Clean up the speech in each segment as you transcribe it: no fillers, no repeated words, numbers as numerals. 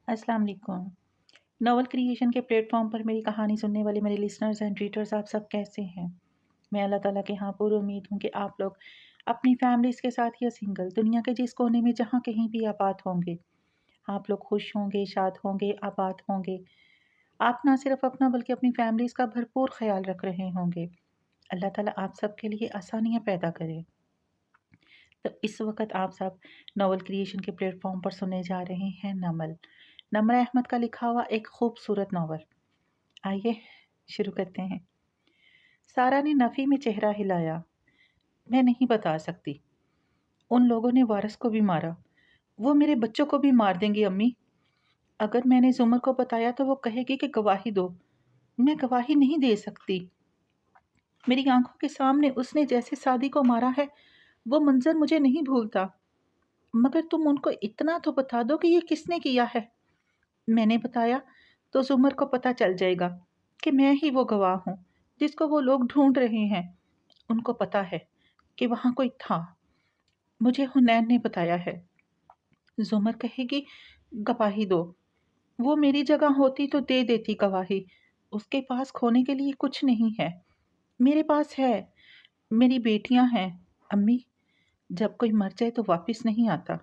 अस्सलाम वालेकुम। Novel creation के प्लेटफॉर्म पर मेरी कहानी सुनने वाले मेरे लिसनर्स एंड रीडर्स आप सब कैसे हैं? मैं अल्लाह ताला के यहाँ पूरी उम्मीद हूँ कि आप लोग अपनी फैमिलीज़ के साथ या सिंगल दुनिया के जिस कोने में जहाँ कहीं भी आबाद होंगे, आप लोग खुश होंगे, शाद होंगे, आबाद होंगे। आप ना सिर्फ़ अपना बल्कि अपनी फैमिलीज़ का भरपूर ख़्याल रख रहे होंगे। अल्लाह ताला आप सब के लिए आसानियाँ पैदा करे। तो इस वक़्त आप सब नॉवल क्रिएशन के प्लेटफॉर्म पर सुनने जा रहे हैं नमल। नमरा अहमद का लिखा हुआ एक खूबसूरत नॉवल। आइए शुरू करते हैं। सारा ने नफ़ी में चेहरा हिलाया। मैं नहीं बता सकती। उन लोगों ने वारिस को भी मारा। वो मेरे बच्चों को भी मार देंगी अम्मी। अगर मैंने ज़ुमर को बताया तो वो कहेगी कि गवाही दो। मैं गवाही नहीं दे सकती। मेरी आंखों के सामने उसने जैसे सादी को मारा है, वो मंज़र मुझे नहीं भूलता। मगर तुम उनको इतना तो बता दो कि ये किसने किया है। मैंने बताया तो ज़ुमर को पता चल जाएगा कि मैं ही वो गवाह हूँ जिसको वो लोग ढूंढ रहे हैं। उनको पता है कि वहाँ कोई था। मुझे हुनैन ने बताया है। ज़ुमर कहेगी गवाही दो। वो मेरी जगह होती तो दे देती गवाही। उसके पास खोने के लिए कुछ नहीं है। मेरे पास है। मेरी बेटियां हैं। अम्मी, जब कोई मर जाए तो वापस नहीं आता।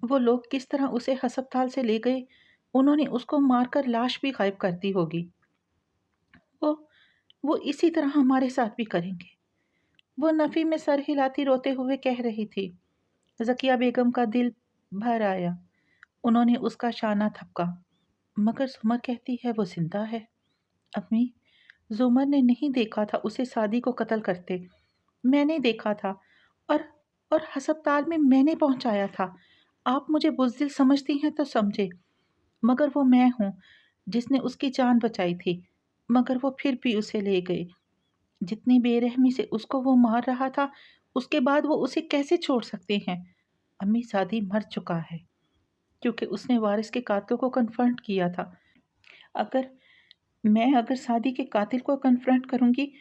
वो लोग किस तरह उसे हस्पताल से ले गए, उन्होंने उसको मारकर लाश भी गायब कर दी होगी। वो वो इसी तरह हमारे साथ भी करेंगे। वो नफ़ी में सर हिलाती रोते हुए कह रही थी। ज़किया बेगम का दिल भर आया। उन्होंने उसका शाना थपका। मगर ज़ुमर कहती है वो जिंदा है। अम्मी, ज़ुमर ने नहीं देखा था उसे सादी को कत्ल करते। मैंने देखा था। और और हस्पताल में मैंने पहुंचाया था। आप मुझे बुज़दिल समझती हैं तो समझे, मगर वो मैं हूँ जिसने उसकी जान बचाई थी। मगर वो फिर भी उसे ले गए। जितनी बेरहमी से उसको वो मार रहा था, उसके बाद वो उसे कैसे छोड़ सकते हैं? अम्मी, सादी मर चुका है क्योंकि उसने वारिस के कातिल को कन्फ्रंट किया था। अगर अगर सादी के कातिल को कन्फ्रंट करूंगी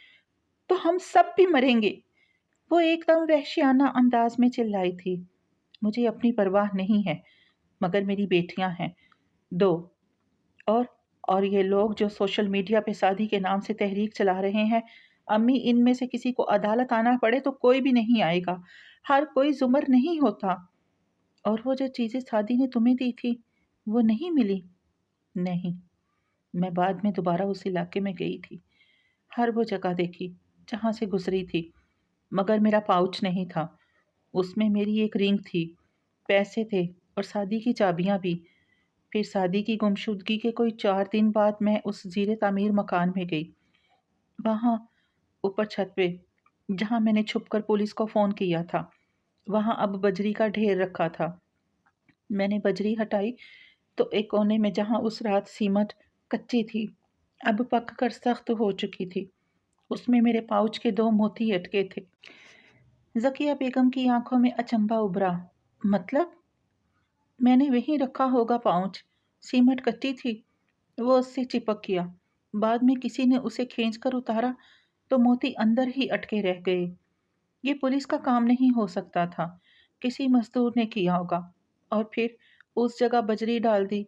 तो हम सब भी मरेंगे। वो एकदम वहशियाना अंदाज में चिल्लाई थी। मुझे अपनी परवाह नहीं है, मगर मेरी बेटियां हैं, दो। और और ये लोग जो सोशल मीडिया पे शादी के नाम से तहरीक चला रहे हैं, अम्मी, इनमें से किसी को अदालत आना पड़े तो कोई भी नहीं आएगा। हर कोई जुमर नहीं होता। और वो जो चीज़ें शादी ने तुम्हें दी थी, वो नहीं मिली? नहीं। मैं बाद में दोबारा उस इलाके में गई थी। हर वो जगह देखी जहाँ से गुजरी थी, मगर मेरा पाउच नहीं था। उसमें मेरी एक रिंग थी, पैसे थे और शादी की चाबियाँ भी। फिर शादी की गुमशुदगी के कोई 4 दिन बाद मैं उस ज़ीरे तामीर मकान में गई। वहाँ ऊपर छत पे, जहाँ मैंने छुपकर पुलिस को फ़ोन किया था, वहाँ अब बजरी का ढेर रखा था। मैंने बजरी हटाई तो एक कोने में, जहाँ उस रात सीमट कच्ची थी, अब पक कर सख्त हो चुकी थी, उसमें मेरे पाउच के 2 मोती अटके थे। ज़किया बेगम की आंखों में अचंभा उभरा। मतलब? मैंने वहीं रखा होगा पाउच। सीमट कच्ची थी। वो उससे चिपक गया। बाद में किसी ने उसे खींचकर उतारा तो मोती अंदर ही अटके रह गए। ये पुलिस का काम नहीं हो सकता था। किसी मजदूर ने किया होगा। और फिर उस जगह बजरी डाल दी।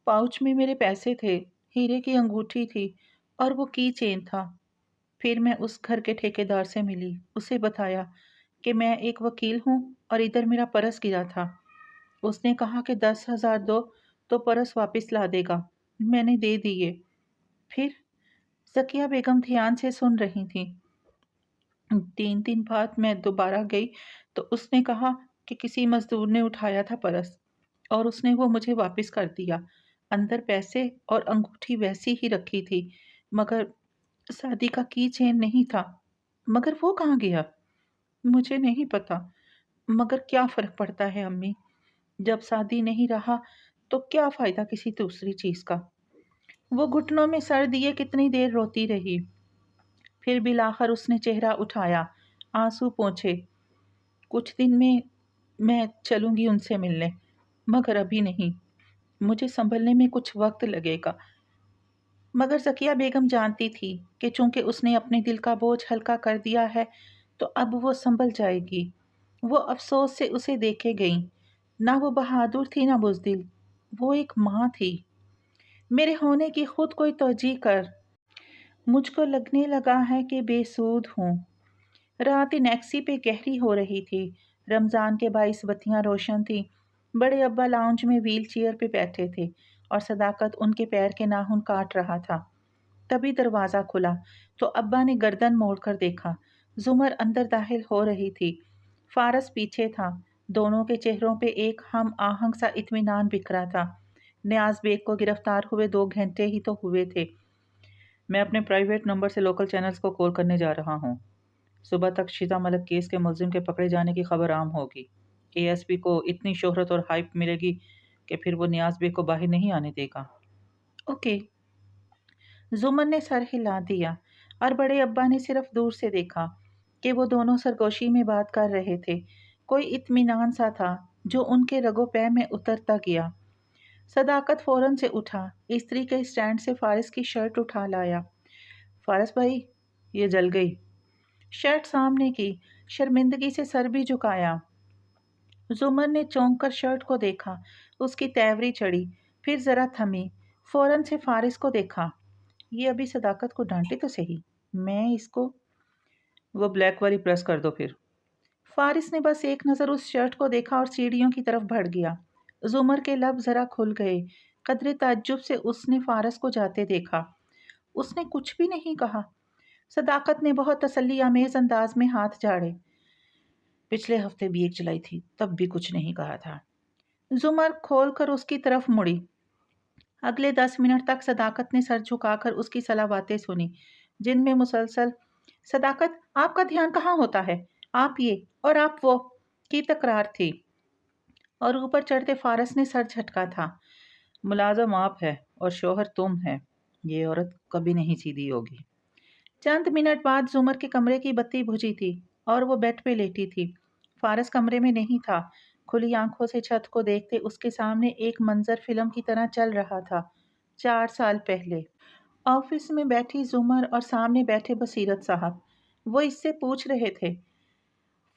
पाउच में मेरे पैसे थे, हीरे की अंगूठी थी और वो की चेन था। फिर मैं उस घर के ठेकेदार से मिली। उसे बताया कि मैं एक वकील हूँ और इधर मेरा पर्स गिरा था। उसने कहा कि 10,000 दो तो पर्स वापस ला देगा। मैंने दे दिए। फिर ज़किया बेगम ध्यान से सुन रही थी। 3 दिन बाद मैं दोबारा गई तो उसने कहा कि किसी मजदूर ने उठाया था पर्स और उसने वो मुझे वापस कर दिया। अंदर पैसे और अंगूठी वैसी ही रखी थी, मगर शादी का की चेन नहीं था। मगर वो कहाँ गया? मुझे नहीं पता। मगर क्या फ़र्क पड़ता है अम्मी? जब शादी नहीं रहा तो क्या फ़ायदा किसी दूसरी चीज़ का? वो घुटनों में सर दिए कितनी देर रोती रही। फिर बिलाखिर उसने चेहरा उठाया, आंसू पोंछे। कुछ दिन में मैं चलूंगी उनसे मिलने, मगर अभी नहीं। मुझे संभलने में कुछ वक्त लगेगा। मगर ज़किया बेगम जानती थी कि चूंकि उसने अपने दिल का बोझ हल्का कर दिया है तो अब वो संभल जाएगी। वो अफसोस से उसे देखे गईं। ना वो बहादुर थी ना बुज़दिल। وہ ایک ماں تھی، میرے ہونے کی خود کوئی توجہ کر۔ مجھ کو لگنے لگا ہے کہ بے سود ہوں۔ رات نیکسی پہ گہری ہو رہی تھی۔ رمضان کے 22 بتیاں روشن تھیں۔ بڑے ابا لاؤنج میں ویل چیئر پہ بیٹھے تھے اور صداقت ان کے پیر کے ناخن کاٹ رہا تھا۔ تبھی دروازہ کھلا تو ابا نے گردن موڑ کر دیکھا۔ زمر اندر داخل ہو رہی تھی، فارس پیچھے تھا۔ دونوں کے چہروں پہ ایک ہم آہنگ سا اطمینان بکھرا تھا۔ نیاز بیگ کو گرفتار ہوئے 2 گھنٹے ہی تو ہوئے تھے۔ میں اپنے پرائیویٹ نمبر سے لوکل چینلز کو کال کرنے جا رہا ہوں۔ صبح تک شیزا ملک کیس کے ملزم کے پکڑے جانے کی خبر عام ہوگی۔ اے ایس پی کو اتنی شہرت اور ہائپ ملے گی کہ پھر وہ نیاز بیگ کو باہر نہیں آنے دے گا۔ اوکے۔ زمر نے سر ہلا دیا اور بڑے ابا نے صرف دور سے دیکھا کہ وہ دونوں سرگوشی میں بات کر رہے تھے۔ کوئی اطمینان سا تھا جو ان کے رگو پے میں اترتا گیا۔ صداقت فوراً سے اٹھا، استری کے اسٹینڈ سے فارس کی شرٹ اٹھا لایا۔ فارس بھائی، یہ جل گئی۔ شرٹ سامنے کی، شرمندگی سے سر بھی جھکایا۔ زمر نے چونک کر شرٹ کو دیکھا، اس کی تیوری چڑھی، پھر ذرا تھمی، فوراً سے فارس کو دیکھا۔ یہ ابھی صداقت کو ڈانٹے تو صحیح، میں اس کو… وہ بلیک والی پریس کر دو پھر۔ فارس نے بس ایک نظر اس شرٹ کو دیکھا اور سیڑھیوں کی طرف بڑھ گیا۔ زمر کے لب ذرا کھل گئے۔ قدرے تعجب سے اس نے فارس کو جاتے دیکھا۔ اس نے کچھ بھی نہیں کہا۔ صداقت نے بہت تسلی آمیز انداز میں ہاتھ جھاڑے۔ پچھلے ہفتے بھی ایک چلائی تھی، تب بھی کچھ نہیں کہا تھا۔ زمر کھول کر اس کی طرف مڑی۔ اگلے 10 منٹ تک صداقت نے سر جھکا کر اس کی صلاحاتیں سنی، جن میں مسلسل صداقت آپ کا دھیان کہاں ہوتا ہے، آپ یہ اور آپ وہ کی تکرار تھی، اور اوپر چڑھتے فارس نے سر جھٹکا تھا۔ ملازم آپ ہے اور شوہر تم ہے، یہ عورت کبھی نہیں سیدھی ہوگی۔ چند منٹ بعد زمر کے کمرے کی بتی بجھی تھی اور وہ بیڈ پہ لیٹی تھی۔ فارس کمرے میں نہیں تھا۔ کھلی آنکھوں سے چھت کو دیکھتے اس کے سامنے ایک منظر فلم کی طرح چل رہا تھا۔ 4 سال پہلے آفس میں بیٹھی زمر اور سامنے بیٹھے بصیرت صاحب، وہ اس سے پوچھ رہے تھے،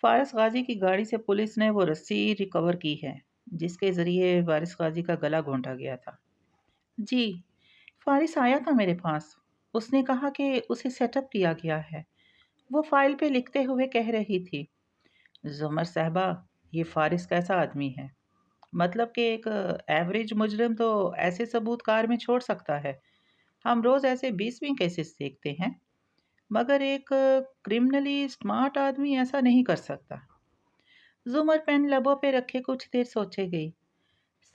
فارس غازی کی گاڑی سے پولیس نے وہ رسی ریکور کی ہے جس کے ذریعے وارث غازی کا گلا گھونٹا گیا تھا۔ جی، فارس آیا تھا میرے پاس، اس نے کہا کہ اسے سیٹ اپ کیا گیا ہے، وہ فائل پہ لکھتے ہوئے کہہ رہی تھی۔ زمر صاحبہ، یہ فارس کیسا آدمی ہے؟ مطلب کہ ایک ایوریج مجرم تو ایسے ثبوت کار میں چھوڑ سکتا ہے، ہم روز ایسے 20 کیسز دیکھتے ہیں، مگر ایک کرمنلی سمارٹ آدمی ایسا نہیں کر سکتا۔ زمر پین لبوں پہ رکھے کچھ دیر سوچے گئی۔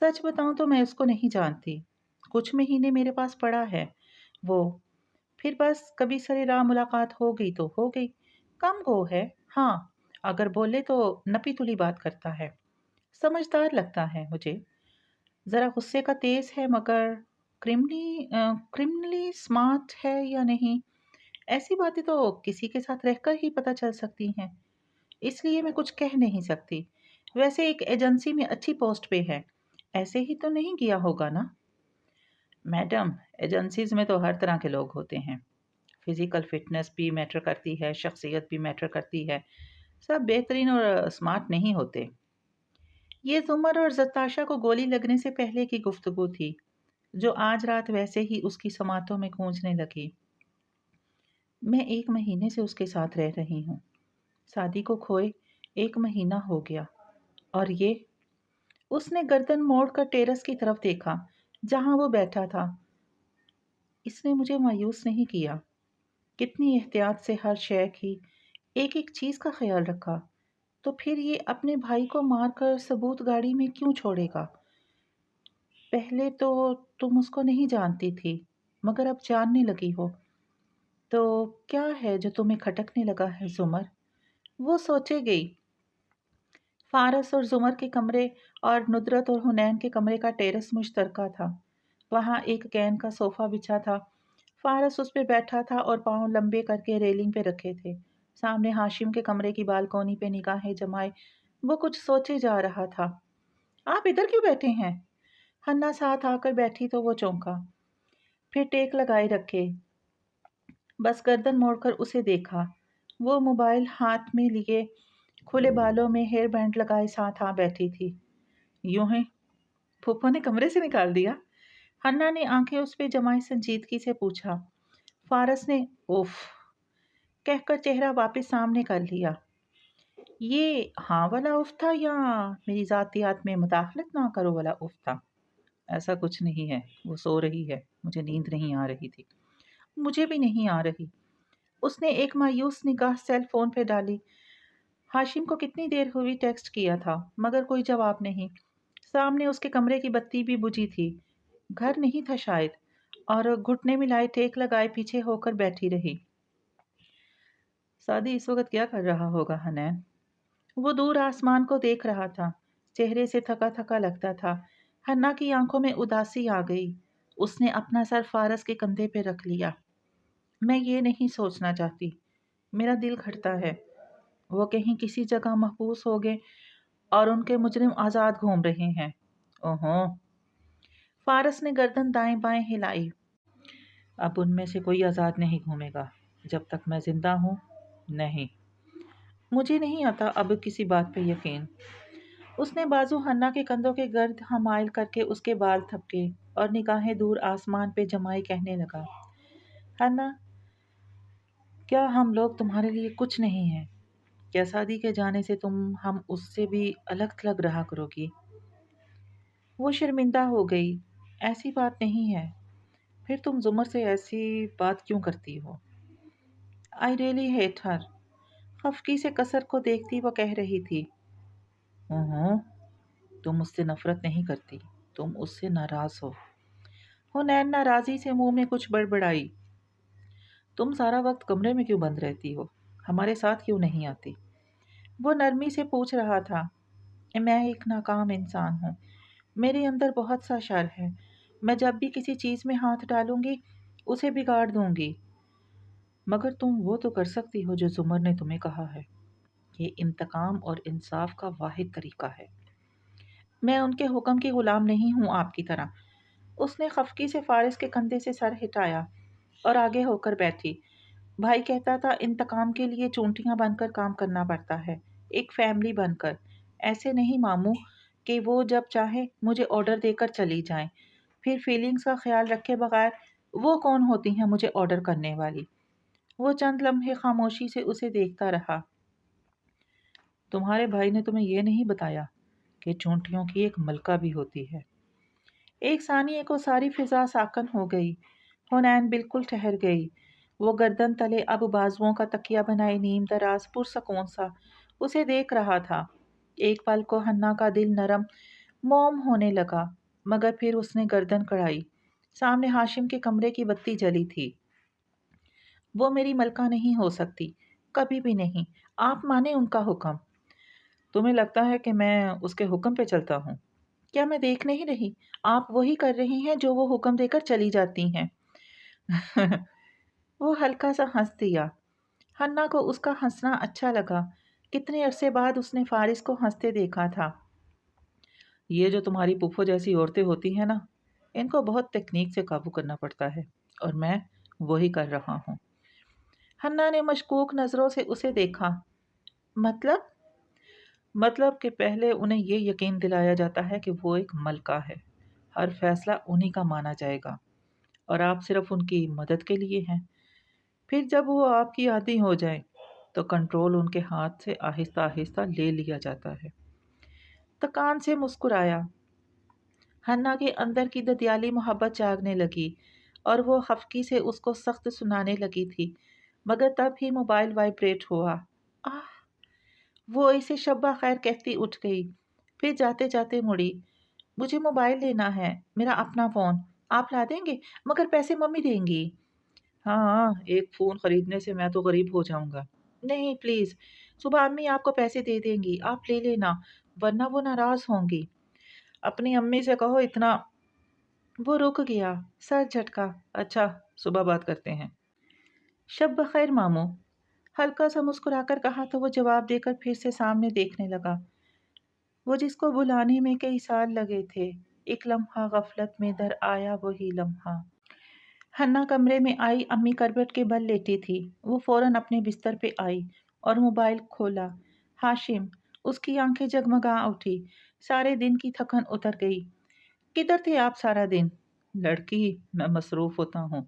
سچ بتاؤں تو میں اس کو نہیں جانتی، کچھ مہینے میرے پاس پڑا ہے وہ، پھر بس کبھی سرے راہ ملاقات ہو گئی تو ہو گئی۔ کم گو ہے، ہاں، اگر بولے تو نپی تلی بات کرتا ہے، سمجھدار لگتا ہے مجھے، ذرا غصے کا تیز ہے، مگر کرمنلی سمارٹ ہے یا نہیں، ایسی باتیں تو کسی کے ساتھ رہ کر ہی پتہ چل سکتی ہیں، اس لیے میں کچھ کہہ نہیں سکتی۔ ویسے ایک ایجنسی میں اچھی پوسٹ پہ ہے، ایسے ہی تو نہیں گیا ہوگا نا؟ میڈم، ایجنسیز میں تو ہر طرح کے لوگ ہوتے ہیں، فزیکل فٹنس بھی میٹر کرتی ہے، شخصیت بھی میٹر کرتی ہے، سب بہترین اور اسمارٹ نہیں ہوتے۔ یہ زمر اور زتاشا کو گولی لگنے سے پہلے کی گفتگو تھی، جو آج رات ویسے ہی اس کی سماعتوں میں گونجنے لگی۔ میں 1 مہینے سے اس کے ساتھ رہ رہی ہوں، شادی کو کھوئے 1 مہینہ ہو گیا، اور یہ… اس نے گردن موڑ کر ٹیرس کی طرف دیکھا جہاں وہ بیٹھا تھا۔ اس نے مجھے مایوس نہیں کیا، کتنی احتیاط سے ہر شے کی، ایک ایک چیز کا خیال رکھا، تو پھر یہ اپنے بھائی کو مار کر ثبوت گاڑی میں کیوں چھوڑے گا؟ پہلے تو تم اس کو نہیں جانتی تھی، مگر اب جاننے لگی ہو، تو کیا ہے جو تمہیں کھٹکنے لگا ہے زمر؟ وہ سوچے گئی۔ فارس اور زمر کے کمرے اور ندرت اور حنین کے کمرے کا ٹیرس مشترکہ تھا۔ وہاں ایک گین کا صوفہ بچھا تھا، فارس اس پہ بیٹھا تھا اور پاؤں لمبے کر کے ریلنگ پہ رکھے تھے۔ سامنے ہاشم کے کمرے کی بالکونی پہ نگاہیں جمائے وہ کچھ سوچے جا رہا تھا۔ آپ ادھر کیوں بیٹھے ہیں؟ حنا ساتھ آ کر بیٹھی تو وہ چونکا، پھر ٹیک لگائے رکھے، بس گردن موڑ کر اسے دیکھا۔ وہ موبائل ہاتھ میں لیے کھلے بالوں میں ہیئر بینڈ لگائے ساتھ آ بیٹھی تھی۔ یوں ہی पप्पू ने कमरे से निकाल दिया? हन्ना ने आंखें उस पे जमाई संजीदगी से पूछा। फारस ने उफ कहकर चेहरा वापस सामने कर लिया। ये हाँ वाला उफ था या मेरी ज़ातियात में मुदाखलत ना करो वाला उफ था? ऐसा कुछ नहीं है, वो सो रही है, मुझे नींद नहीं आ रही थी। मुझे भी नहीं आ रही। उसने एक मायूस निगाह सेल फोन पे डाली। हाशिम को कितनी देर हुई टेक्स्ट किया था, मगर कोई जवाब नहीं। सामने उसके कमरे की बत्ती भी बुझी थी। घर नहीं था शायद, और घुटने मिलाए टेक लगाए पीछे होकर बैठी रही। सादी इस वक्त क्या कर रहा होगा हनैन? वो दूर आसमान को देख रहा था। चेहरे से थका थका लगता था। हन्ना की आंखों में उदासी आ गई। उसने अपना सर फारस के कंधे पे रख लिया। मैं ये नहीं सोचना चाहती। मेरा दिल घटता है। वो कहीं किसी जगह महबूस हो गए और उनके मुजरिम आज़ाद घूम रहे हैं। ओहो। फारस ने गर्दन दाएं बाएं हिलाई। अब उनमें से कोई आज़ाद नहीं घूमेगा जब तक मैं जिंदा हूँ। नहीं, मुझे नहीं आता अब किसी बात पे यकीन। उसने बाजू हन्ना के कंधों के गर्द हमाइल करके उसके बाल थपके और निगाहें दूर आसमान पे जमाई कहने लगा। हन्ना, क्या हम लोग तुम्हारे लिए कुछ नहीं हैं? क्या शादी के जाने से तुम हम उससे भी अलग थलग रहा करोगी? वो शर्मिंदा हो गई। ऐसी बात नहीं है। फिर तुम जुमर से ऐसी बात क्यों करती हो? I really hate her. खफकी से कसर को देखती वो कह रही थी। ओहो, तुम उससे नफरत नहीं करती, तुम उससे नाराज हो। हुनैन नाराजी से मुंह में कुछ बड़बड़ाई। तुम सारा वक्त कमरे में क्यों बंद रहती हो? हमारे साथ क्यों नहीं आती? वो नरमी से पूछ रहा था। मैं एक नाकाम इंसान हूँ। मेरे अंदर बहुत सा शर है। मैं जब भी किसी चीज़ में हाथ डालूंगी उसे बिगाड़ दूंगी। मगर तुम वो तो कर सकती हो जो जुमर ने तुम्हें कहा है। ये इंतकाम और इंसाफ का वाहिद तरीका है। मैं उनके हुक्म की गुलाम नहीं हूँ आपकी तरह। उसने खफकी से फारिस के कंधे से सर हिटाया और आगे होकर बैठी। भाई कहता था इंतकाम के लिए चूंटियां बनकर काम करना पड़ता है, एक फैमिली बनकर। ऐसे नहीं मामू कि वो जब चाहे मुझे ऑर्डर देकर चली जाएं। फिर फीलिंग्स का ख्याल रखे बगैर वो कौन होती हैं मुझे ऑर्डर करने वाली? वो चंद लम्हे खामोशी से उसे देखता रहा। तुम्हारे भाई ने तुम्हें यह नहीं बताया कि चूंटियों की एक मलका भी होती है? एक सानिए को सारी फिजा साकन हो गई। हुनैन बिल्कुल ठहर गई। वो गर्दन तले अब बाजुओं का तकिया बनाए नीम दराज पुरसकून सा उसे देख रहा था। एक पल को हन्ना का दिल नरम मोम होने लगा, मगर फिर उसने गर्दन कड़ाई। सामने हाशिम के कमरे की बत्ती जली थी। वो मेरी मलका नहीं हो सकती, कभी भी नहीं। आप माने उनका हुक्म। तुम्हें लगता है कि मैं उसके हुक्म पे चलता हूँ? क्या मैं देख नहीं रही? आप वही कर रही हैं जो वो हुक्म देकर चली जाती हैं। वो हल्का सा हंस दिया। हन्ना को उसका हंसना अच्छा लगा। कितने अरसे बाद उसने फारिस को हंसते देखा था। ये जो तुम्हारी पुप्पो जैसी औरतें होती हैं ना, इनको बहुत तकनीक से काबू करना पड़ता है, और मैं वही कर रहा हूँ। हन्ना ने मशकूक नज़रों से उसे देखा। मतलब? मतलब कि पहले उन्हें ये यकीन दिलाया जाता है कि वो एक मलका है, हर फैसला उन्हीं का माना जाएगा, और आप सिर्फ उनकी मदद के लिए हैं। फिर जब वो आपकी आदी हो जाए तो कंट्रोल उनके हाथ से आहिस्ता आहिस्ता ले लिया जाता है। थकान से मुस्कुराया। हन्ना के अंदर की ददियाली मोहब्बत जागने लगी और वो खफकी से उसको सख्त सुनाने लगी थी, मगर तब ही मोबाइल वाइब्रेट हुआ। आह! वो इसे शब्बा खैर कहती उठ गई, फिर जाते जाते मुड़ी। मुझे मोबाइल लेना है, मेरा अपना फ़ोन। आप ला देंगे? मगर पैसे मम्मी देंगी। हाँ, एक फ़ोन खरीदने से मैं तो गरीब हो जाऊंगा। नहीं प्लीज़, सुबह अम्मी आपको पैसे दे देंगी, आप ले लेना, वरना वो नाराज़ होंगी। अपनी अम्मी से कहो इतना। वो रुक गया, सर झटका। अच्छा, सुबह बात करते हैं। शब बखैर मामू, हल्का सा मुस्कुराकर कहा तो वो जवाब देकर फिर से सामने देखने लगा। वो जिसको बुलाने में कई साल लगे थे, एक लम्हा गफलत में दर आया वही लम्हा। हन्ना कमरे में आई। अम्मी करवट के बल लेटी थी। वो फौरन अपने बिस्तर पे आई और मोबाइल खोला। हाशिम। उसकी आंखें जगमगा उठी। सारे दिन की थकन उतर गई। کدھر تھے آپ سارا دن؟ لڑکی، میں مصروف ہوتا ہوں۔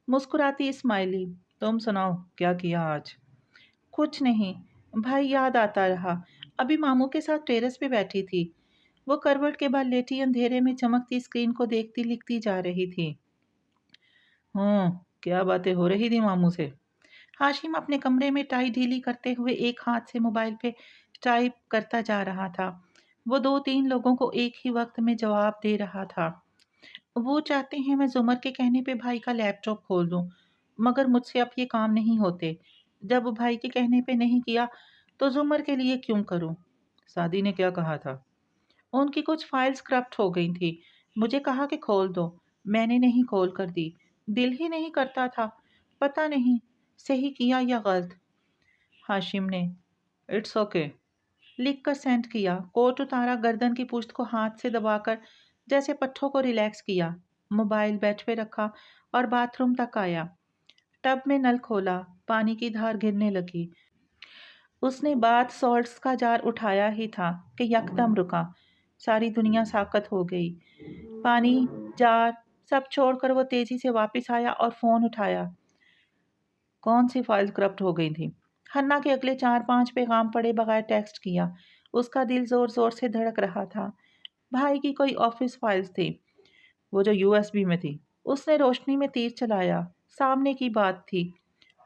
مسکراتی اسمائلی، تم سناؤ کیا کیا آج؟ کچھ نہیں بھائی، یاد آتا رہا۔ ابھی ماموں کے ساتھ ٹیرس پہ بیٹھی تھی، وہ کروٹ کے بعد لیٹی اندھیرے میں چمکتی اسکرین کو دیکھتی لکھتی جا رہی تھی۔ کیا باتیں ہو رہی تھی ماموں سے؟ ہاشم اپنے کمرے میں ٹائی ڈھیلی کرتے ہوئے ایک ہاتھ سے موبائل پہ ٹائپ کرتا جا رہا تھا۔ وہ 2-3 لوگوں کو ایک ہی وقت میں جواب دے رہا تھا۔ وہ چاہتے ہیں میں زمر کے کہنے پہ بھائی کا لیپ ٹاپ کھول دوں، مگر مجھ سے اب یہ کام نہیں ہوتے۔ جب بھائی کے کہنے پہ نہیں کیا تو زمر کے لیے کیوں کروں؟ سعدی نے کیا کہا تھا؟ ان کی کچھ فائلز کرپٹ ہو گئی تھی، مجھے کہا کہ کھول دو، میں نے نہیں کھول کر دی، دل ہی نہیں کرتا تھا، پتہ نہیں صحیح کیا یا غلط۔ ہاشم نے اٹس اوکے لکھ کر سینڈ کیا، کوٹ اتارا، گردن کی پشت کو ہاتھ سے دبا کر جیسے پٹھوں کو ریلیکس کیا، موبائل بیڈ پہ رکھا اور باتھ روم تک آیا۔ ٹب میں نل کھولا، پانی کی دھار گرنے لگی۔ اس نے باتھ سالٹس کا جار اٹھایا ہی تھا کہ یکدم رکا، ساری دنیا ساکت ہو گئی۔ پانی، جار، سب چھوڑ کر وہ تیزی سے واپس آیا اور فون اٹھایا۔ کون سی فائل کرپٹ ہو گئی تھی؟ ہنا کے اگلے 4-5 پیغام پڑے بغیر ٹیکسٹ کیا۔ اس کا دل زور زور سے دھڑک رہا تھا۔ بھائی کی کوئی آفس فائلز تھی، وہ جو USB میں تھی۔ اس نے روشنی میں تیر چلایا، سامنے کی بات تھی۔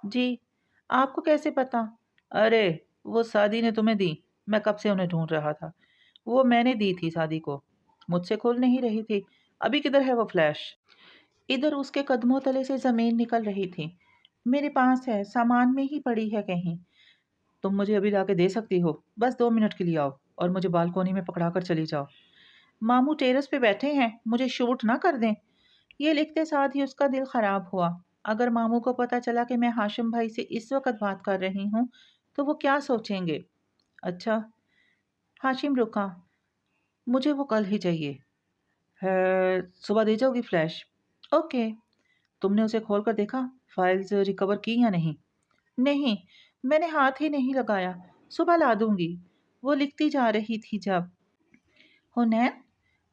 جی، آپ کو کیسے پتا؟ ارے وہ سعدی نے تمہیں دی، میں کب سے انہیں ڈھونڈ رہا تھا۔ وہ میں نے دی تھی سعدی کو، مجھ سے کھل نہیں رہی تھی۔ ابھی کدھر ہے وہ فلیش؟ ادھر، اس کے قدموں تلے سے زمین نکل رہی تھی۔ میرے پاس ہے، سامان میں ہی پڑی ہے کہیں۔ تم مجھے ابھی لا کے دے سکتی ہو؟ بس 2 منٹ کے لیے آؤ اور مجھے بالکونی میں پکڑا کر چلی جاؤ۔ ماموں ٹیرس پہ بیٹھے ہیں، مجھے شوٹ نہ کر دیں۔ یہ لکھتے ساتھ ہی اس کا دل خراب ہوا۔ اگر ماموں کو پتا چلا کہ میں ہاشم بھائی سے اس وقت بات کر رہی ہوں تو وہ کیا سوچیں گے؟ اچھا، ہاشم رکا، مجھے وہ کل ہی چاہیے ہے، صبح دے جاؤ گی فلیش؟ اوکے۔ تم نے اسے کھول کر دیکھا، فائلز ریکور کی یا نہیں؟ نہیں، میں نے ہاتھ ہی نہیں لگایا، صبح لا دوں گی۔ وہ لکھتی جا رہی تھی جب حنین،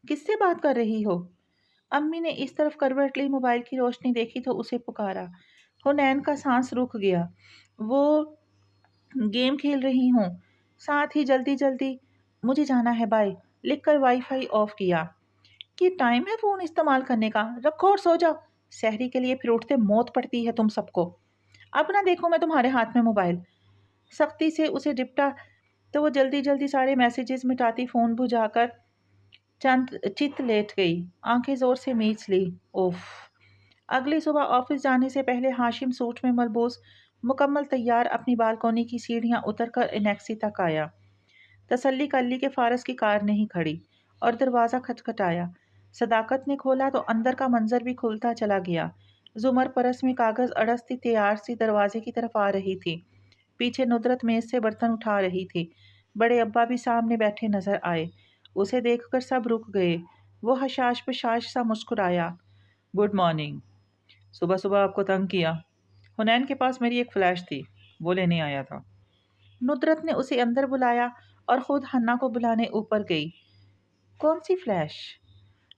کس سے بات کر رہی ہو؟ امی نے اس طرف کروٹ لی، موبائل کی روشنی دیکھی تو اسے پکارا۔ حنین کا سانس رک گیا۔ وہ گیم کھیل رہی ہوں، ساتھ ہی جلدی جلدی مجھے جانا ہے بائے لکھ کر وائی فائی آف کیا۔ کہ ٹائم ہے فون استعمال کرنے کا، رکھو اور سو جاؤ، سحری کے لیے پھر اٹھتے موت پڑتی ہے تم سب کو۔ اب نہ دیکھو میں تمہارے ہاتھ میں موبائل۔ سختی سے اسے ڈپٹا تو وہ جلدی جلدی سارے میسیجز مٹاتی فون بجھا کر چند چت لیٹ گئی، آنکھیں زور سے میچ لی۔ اوف۔ اگلی صبح آفس جانے سے پہلے ہاشم سوٹ میں ملبوس مکمل تیار اپنی بالکونی کی سیڑھیاں اتر کر انیکسی تک آیا۔ تسلی کر لی کہ فارس کی کار نہیں کھڑی، اور دروازہ کھٹکھٹایا۔ صداقت نے کھولا تو اندر کا منظر بھی کھلتا چلا گیا۔ زمر پرس میں کاغذ اڑستی تیار سی دروازے کی طرف آ رہی تھی۔ پیچھے ندرت میز سے برتن اٹھا رہی تھی۔ بڑے ابا بھی سامنے بیٹھے نظر آئے۔ اسے دیکھ کر سب رک گئے۔ وہ حشاش پشاش سا مسکرایا۔ Good morning. صبح صبح آپ کو تنگ کیا؟ حنین کے پاس میری ایک فلیش تھی، وہ لینے آیا تھا۔ ندرت نے اسے اندر بلایا اور خود حنا کو بلانے اوپر گئی۔ کون سی فلیش؟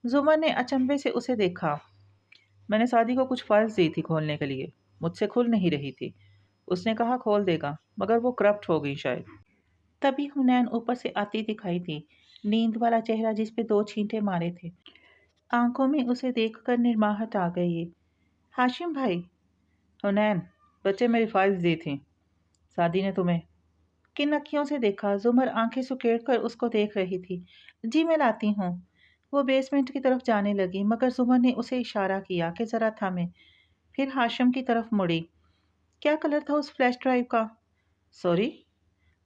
زمر نے اچنبے سے اسے دیکھا۔ میں نے سعدی کو کچھ فائلز دی تھی کھولنے کے لیے، مجھ سے کھل نہیں رہی تھی۔ اس نے کہا کھول دے گا، مگر وہ کرپٹ ہو گئی شاید۔ تبھی حنین اوپر سے آتی دکھائی تھی، نیند والا چہرہ جس پہ 2 چھینٹے مارے تھے۔ آنکھوں میں اسے دیکھ کر نرماہٹ آ گئی۔ ہاشم بھائی۔ حنین، بچے میری فائلز دی تھیں، سعدی نے تمہیں؟ کن اکھیوں سے دیکھا؟ زمر آنکھیں سکیڑ کر اس کو دیکھ رہی تھی۔ جی میں لاتی ہوں۔ وہ بیسمنٹ کی طرف جانے لگی، مگر زمر نے اسے اشارہ کیا کہ ذرا تھمے، پھر ہاشم کی طرف مڑی۔ کیا کلر تھا اس فلیش ڈرائیو کا؟ سوری؟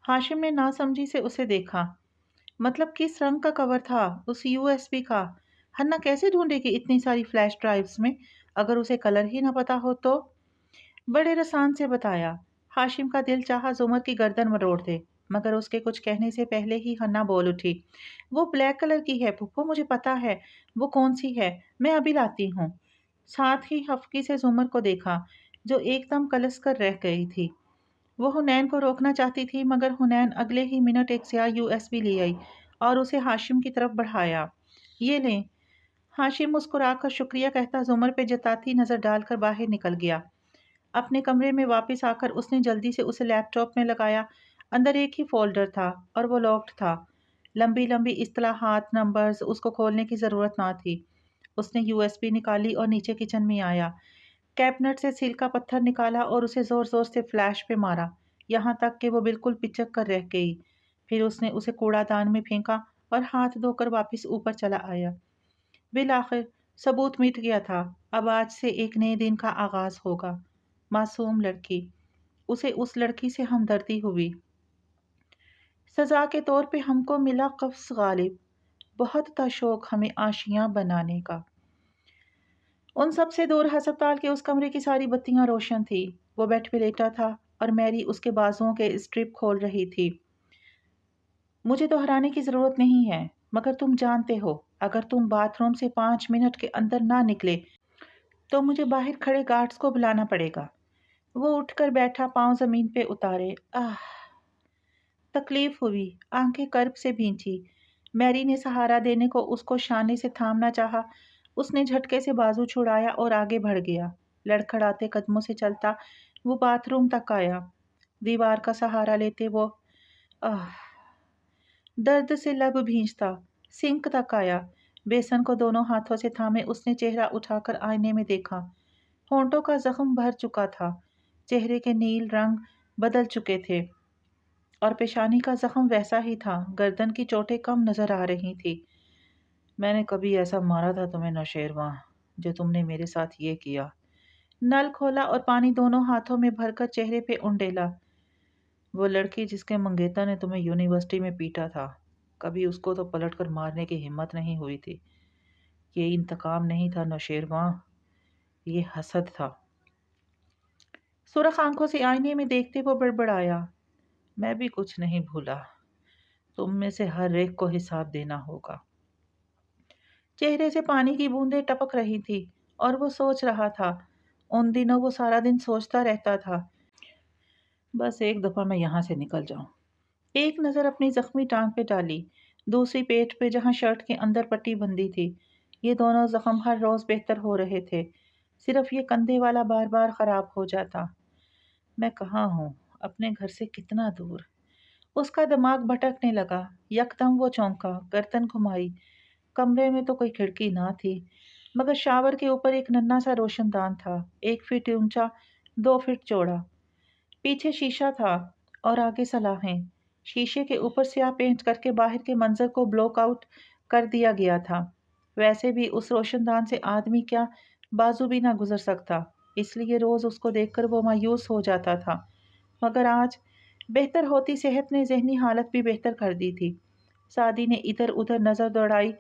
ہاشم نے ناسمجھی سے اسے دیکھا۔ مطلب کس رنگ کا کور تھا اس USB کا؟ ہنا کیسے ڈھونڈے گی اتنی ساری فلیش ڈرائیوز میں اگر اسے کلر ہی نہ پتا ہو تو؟ بڑے رسان سے بتایا۔ ہاشم کا دل چاہا زمر کی گردن مروڑ دے، مگر اس کے کچھ کہنے سے پہلے ہی ہنا بول اٹھی۔ وہ بلیک کلر کی ہے پھپھو، مجھے پتا ہے وہ کون سی ہے، میں ابھی لاتی ہوں۔ ساتھ ہی ہفکی سے زمر کو دیکھا جو ایک دم کلس کر رہ گئی تھی۔ وہ حنین کو روکنا چاہتی تھی، مگر حنین اگلے ہی منٹ ایک سیاہ USB لے آئی اور اسے ہاشم کی طرف بڑھایا۔ یہ لیں۔ हाशिम मुस्कुरा कर शुक्रिया कहता जुमर पे जताती नज़र डालकर बाहर निकल गया। अपने कमरे में वापस आकर उसने जल्दी से उसे लैपटॉप में लगाया। अंदर एक ही फोल्डर था और वो लॉक्ड था। लंबी लंबी इस्तिलाहात, नंबर्स, उसको खोलने की ज़रूरत ना थी। उसने यूएसबी निकाली और नीचे किचन में आया। कैबिनेट से सील का पत्थर निकाला और उसे ज़ोर ज़ोर से फ्लैश पे मारा, यहाँ तक कि वो बिल्कुल पिचक कर रह गई। फिर उसने उसे कूड़ादान में फेंका और हाथ धोकर वापस ऊपर चला आया। बिल आखिर सबूत मिट गया था। अब आज से एक नए दिन का आगाज होगा। मासूम लड़की, उसे उस लड़की से हमदर्दी हुई। सजा के तौर पे हमको मिला कफ्स गालिब, बहुत था शौक हमें आशियां बनाने का। उन सब से दूर हस्पताल के उस कमरे की सारी बत्तियां रोशन थी। वो बेड पे लेटा था और मैरी उसके बाजुओं के स्ट्रिप खोल रही थी। मुझे दोहराने की ज़रूरत नहीं है, मगर तुम जानते हो, अगर तुम बाथरूम से 5 मिनट के अंदर ना निकले तो मुझे बाहर खड़े गार्ड्स को बुलाना पड़ेगा। वो उठकर बैठा, पांव जमीन पे उतारे। आह, तकलीफ हुई, आंखें कर्ब से भींची। मैरी ने सहारा देने को उसको शाने से थामना चाहा। उसने झटके से बाजू छुड़ाया और आगे बढ़ गया। लड़खड़ाते कदमों से चलता वो बाथरूम तक आया। दीवार का सहारा लेते वो आह, दर्द से लब भींचता सिंक तक आया। बेसन को दोनों हाथों से थामे उसने चेहरा उठाकर आईने में देखा। होंठों का जख्म भर चुका था, चेहरे के नील रंग बदल चुके थे और पेशानी का जख्म वैसा ही था। गर्दन की चोटें कम नजर आ रही थी। मैंने कभी ऐसा मारा था तुम्हें नौशेरवां, जो तुमने मेरे साथ ये किया। नल खोला और पानी दोनों हाथों में भरकर चेहरे पे उंडेला। वो लड़की जिसके मंगेतर ने तुम्हें यूनिवर्सिटी में पीटा था, कभी उसको तो पलट कर मारने की हिम्मत नहीं हुई थी। ये इंतकाम नहीं था नौशेरवां, ये हसद था। सुरख आंखों से आईने में देखते वो बड़बड़ाया, मैं भी कुछ नहीं भूला, तुम में से हर एक को हिसाब देना होगा। चेहरे से पानी की बूंदें टपक रही थी और वो सोच रहा था। उन दिनों वो सारा दिन सोचता रहता था, बस एक दफा मैं यहाँ से निकल जाऊं। एक नज़र अपनी जख्मी टांग पे डाली, दूसरी पेट पे जहाँ शर्ट के अंदर पट्टी बंधी थी। ये दोनों जख्म हर रोज बेहतर हो रहे थे, सिर्फ ये कंधे वाला बार बार खराब हो जाता। मैं कहाँ हूँ, अपने घर से कितना दूर। उसका दिमाग भटकने लगा। यकदम वो चौंका, गर्दन घुमाई। कमरे में तो कोई खिड़की ना थी, मगर शावर के ऊपर एक नन्हा सा रोशनदान था, 1 फीट ऊंचा, 2 फीट चौड़ा। पीछे शीशा था और आगे सलाखें। शीशे के ऊपर स्याह पेंट करके बाहर के मंजर को ब्लॉक आउट कर दिया गया था। वैसे भी उस रोशनदान से आदमी क्या, बाजू भी ना गुजर सकता, इसलिए रोज उसको देखकर वो मायूस हो जाता था। मगर आज बेहतर होती सेहत ने जहनी हालत भी बेहतर कर दी थी। सादी ने इधर उधर नजर दौड़ाई।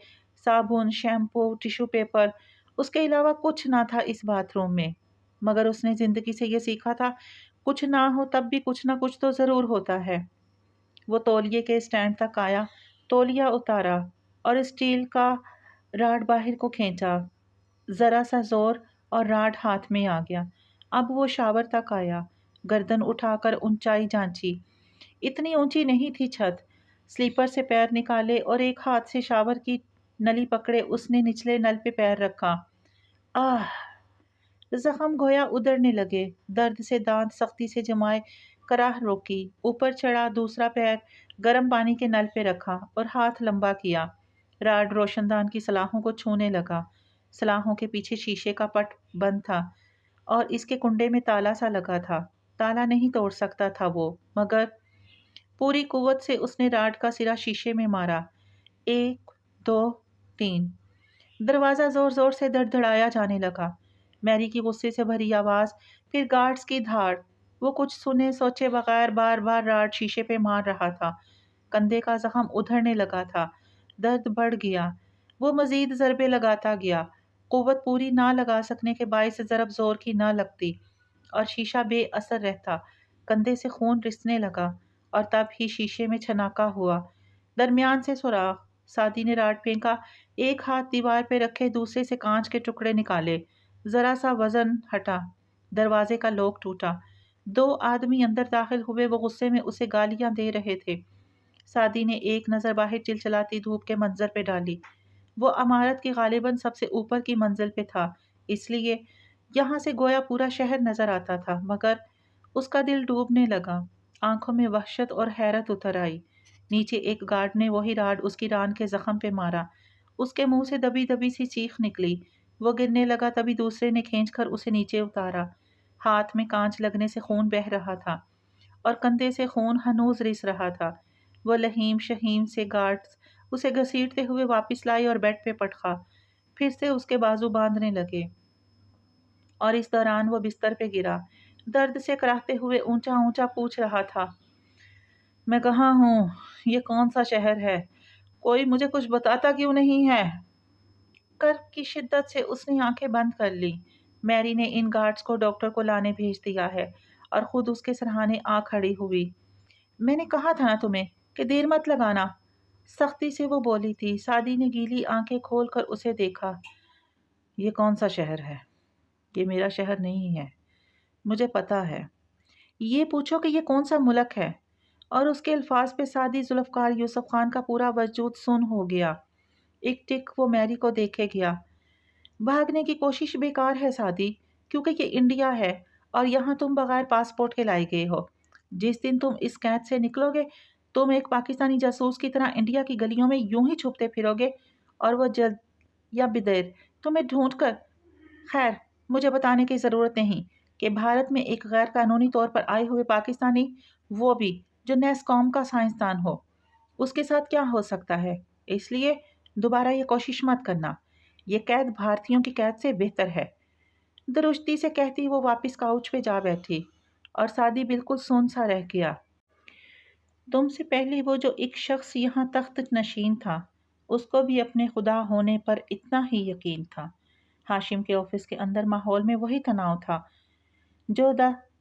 साबुन, शैम्पू, टिश्यू पेपर, उसके अलावा कुछ ना था इस बाथरूम में। मगर उसने जिंदगी से ये सीखा था, कुछ ना हो तब भी कुछ ना कुछ तो जरूर होता है। वो तौलिए के स्टैंड तक आया, तौलिया उतारा और स्टील का राड बाहर को खींचा। जरा सा जोर और राड हाथ में आ गया। अब वो शावर तक आया, गर्दन उठाकर ऊंचाई जांची। इतनी ऊंची नहीं थी छत। स्लीपर से पैर निकाले और एक हाथ से शावर की नली पकड़े उसने निचले नल पे पैर रखा। आह, जख्म गोया उधड़ने लगे। दर्द से दांत सख्ती से जमाए कराह रोकी। ऊपर चढ़ा, दूसरा पैर गर्म पानी के नल पे रखा और हाथ लंबा किया। राड रोशनदान की सलाखों को छूने लगा। सलाखों के पीछे शीशे का पट बंद था और इसके कुंडे में ताला सा लगा था। ताला नहीं तोड़ सकता था वो, मगर पूरी कुव्वत से उसने राड का सिरा शीशे में मारा। 1, 2, 3। दरवाज़ा जोर जोर से धड़धड़ाया जाने लगा। मैरी की गुस्से से भरी आवाज़, फिर गार्ड्स की धाड़। वो कुछ सुने सोचे बगैर बार बार राड शीशे पे मार रहा था। कंधे का जख्म उधड़ने लगा था, दर्द बढ़ गया। वो मजीद ज़रबे लगाता गया। कुव्वत पूरी ना लगा सकने के बायस ज़रब जोर की ना लगती और शीशा बेअसर रहता। कंधे से खून रिसने लगा और तब ही शीशे में छनाका हुआ। दरमियान से सुराख। सादी ने राड फेंका, एक हाथ दीवार पे रखे, दूसरे से कांच के टुकड़े निकाले। जरा सा वजन हटा, दरवाजे का लॉक टूटा। 2 आदमी अंदर दाखिल हुए। वो गुस्से में उसे गालियां दे रहे थे। सादी ने एक नज़र बाहर चिलचिलाती धूप के मंजर पे डाली। وہ عمارت کی غالباً سب سے اوپر کی منزل پہ تھا، اس لیے یہاں سے گویا پورا شہر نظر آتا تھا، مگر اس کا دل ڈوبنے لگا، آنکھوں میں وحشت اور حیرت اتر آئی۔ نیچے ایک گارڈ نے وہی راڈ اس کی ران کے زخم پہ مارا، اس کے منہ سے دبی دبی سی چیخ نکلی، وہ گرنے لگا، تبھی دوسرے نے کھینچ کر اسے نیچے اتارا۔ ہاتھ میں کانچ لگنے سے خون بہہ رہا تھا اور کندھے سے خون ہنوز رس رہا تھا۔ وہ لہیم شہیم سے گارڈز اسے گھسیٹتے ہوئے واپس لائے اور بیڈ پہ پٹخا، پھر سے اس کے بازو باندھنے لگے، اور اس دوران وہ بستر پہ گرا، درد سے کراہتے ہوئے اونچا اونچا پوچھ رہا تھا، میں کہاں ہوں؟ یہ کون سا شہر ہے؟ کوئی مجھے کچھ بتاتا کیوں نہیں ہے؟ کرب کی شدت سے اس نے آنکھیں بند کر لی۔ میری نے ان گارڈز کو ڈاکٹر کو لانے بھیج دیا ہے، اور خود اس کے سرہانے آ کھڑی ہوئی۔ میں نے کہا تھا نا تمہیں کہ دیر مت لگانا، سختی سے وہ بولی تھی۔ سعدی نے گیلی آنکھیں کھول کر اسے دیکھا۔ یہ کون سا شہر ہے؟ یہ میرا شہر نہیں ہے، مجھے پتا ہے۔ یہ پوچھو کہ یہ کون سا ملک ہے؟ اور اس کے الفاظ پہ سعدی ذوالفقار یوسف خان کا پورا وجود سن ہو گیا۔ ایک ٹک وہ میری کو دیکھے گیا۔ بھاگنے کی کوشش بیکار ہے سعدی، کیونکہ یہ انڈیا ہے اور یہاں تم بغیر پاسپورٹ کے لائے گئے ہو۔ جس دن تم اس قید سے نکلو گے، تم ایک پاکستانی جاسوس کی طرح انڈیا کی گلیوں میں یوں ہی چھپتے پھرو گے، اور وہ جلد یا بدیر تمہیں ڈھونڈ کر… خیر، مجھے بتانے کی ضرورت نہیں کہ بھارت میں ایک غیر قانونی طور پر آئے ہوئے پاکستانی، وہ بھی جو نیس قوم کا سائنسدان ہو، اس کے ساتھ کیا ہو سکتا ہے۔ اس لیے دوبارہ یہ کوشش مت کرنا، یہ قید بھارتیوں کی قید سے بہتر ہے۔ درشتی سے کہتی وہ واپس کاؤچ پہ جا بیٹھی، اور سعدی بالکل سون سا رہ گیا۔ تم سے پہلے وہ جو ایک شخص یہاں تخت نشین تھا، اس کو بھی اپنے خدا ہونے پر اتنا ہی یقین تھا۔ ہاشم کے آفس کے اندر ماحول میں وہی تناؤ تھا جو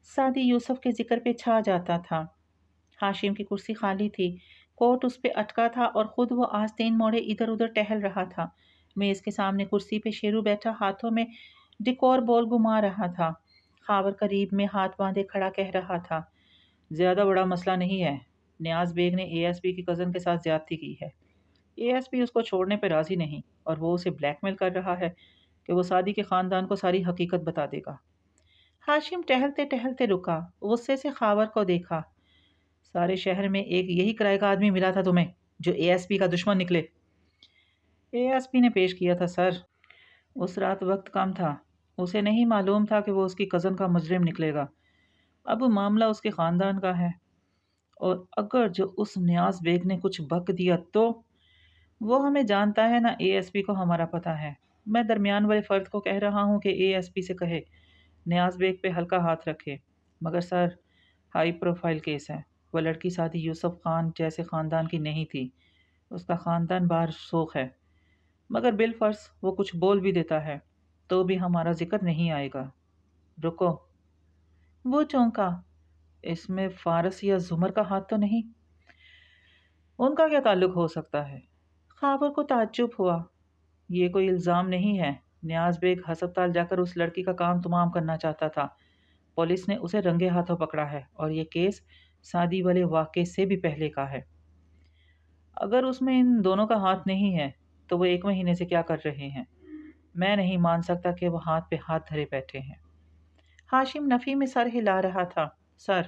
سعدی یوسف کے ذکر پہ چھا جاتا تھا۔ ہاشم کی کرسی خالی تھی، کوٹ اس پہ اٹکا تھا، اور خود وہ آستین موڑے ادھر ادھر ٹہل رہا تھا۔ میز کے سامنے کرسی پہ شیرو بیٹھا ہاتھوں میں ڈیکور بول گھما رہا تھا۔ خاور قریب میں ہاتھ باندھے کھڑا کہہ رہا تھا، زیادہ بڑا مسئلہ نہیں ہے، نیاز بیگ نے اے ایس پی کی کزن کے ساتھ زیادتی کی ہے۔ اے ایس پی اس کو چھوڑنے پہ راضی نہیں، اور وہ اسے بلیک میل کر رہا ہے کہ وہ سعدی کے خاندان کو ساری حقیقت بتا دے گا۔ ہاشم ٹہلتے ٹہلتے رکا، غصے سے خاور کو دیکھا۔ سارے شہر میں ایک یہی کرائے کا آدمی ملا تھا تمہیں جو اے ایس پی کا دشمن نکلے؟ اے ایس پی نے پیش کیا تھا سر، اس رات وقت کم تھا، اسے نہیں معلوم تھا کہ وہ اس کی کزن کا مجرم نکلے گا۔ اب معاملہ اس کے خاندان کا ہے، اور اگر جو اس نیاز بیگ نے کچھ بک دیا تو… وہ ہمیں جانتا ہے نا، اے ایس پی کو ہمارا پتہ ہے۔ میں درمیان والے فرد کو کہہ رہا ہوں کہ اے ایس پی سے کہے نیاز بیگ پہ ہلکا ہاتھ رکھے۔ مگر سر، ہائی پروفائل کیس ہے، وہ لڑکی سعدی یوسف خان جیسے خاندان کی نہیں تھی، اس کا خاندان بارسوخ ہے، مگر بالفرض وہ کچھ بول بھی دیتا ہے تو بھی ہمارا ذکر نہیں آئے گا۔ رکو، وہ چونکا، اس میں فارس یا زمر کا ہاتھ تو نہیں؟ ان کا کیا تعلق ہو سکتا ہے؟ خاور کو تعجب ہوا۔ یہ کوئی الزام نہیں ہے، نیاز بیگ ہسپتال جا کر اس لڑکی کا کام تمام کرنا چاہتا تھا، پولیس نے اسے رنگے ہاتھوں پکڑا ہے، اور یہ کیس سعدی والے واقعے سے بھی پہلے کا ہے۔ اگر اس میں ان دونوں کا ہاتھ نہیں ہے تو وہ 1 مہینے سے کیا کر رہے ہیں؟ میں نہیں مان سکتا کہ وہ ہاتھ پہ ہاتھ دھرے بیٹھے ہیں۔ ہاشم نفی میں سر ہلا رہا تھا۔ سر،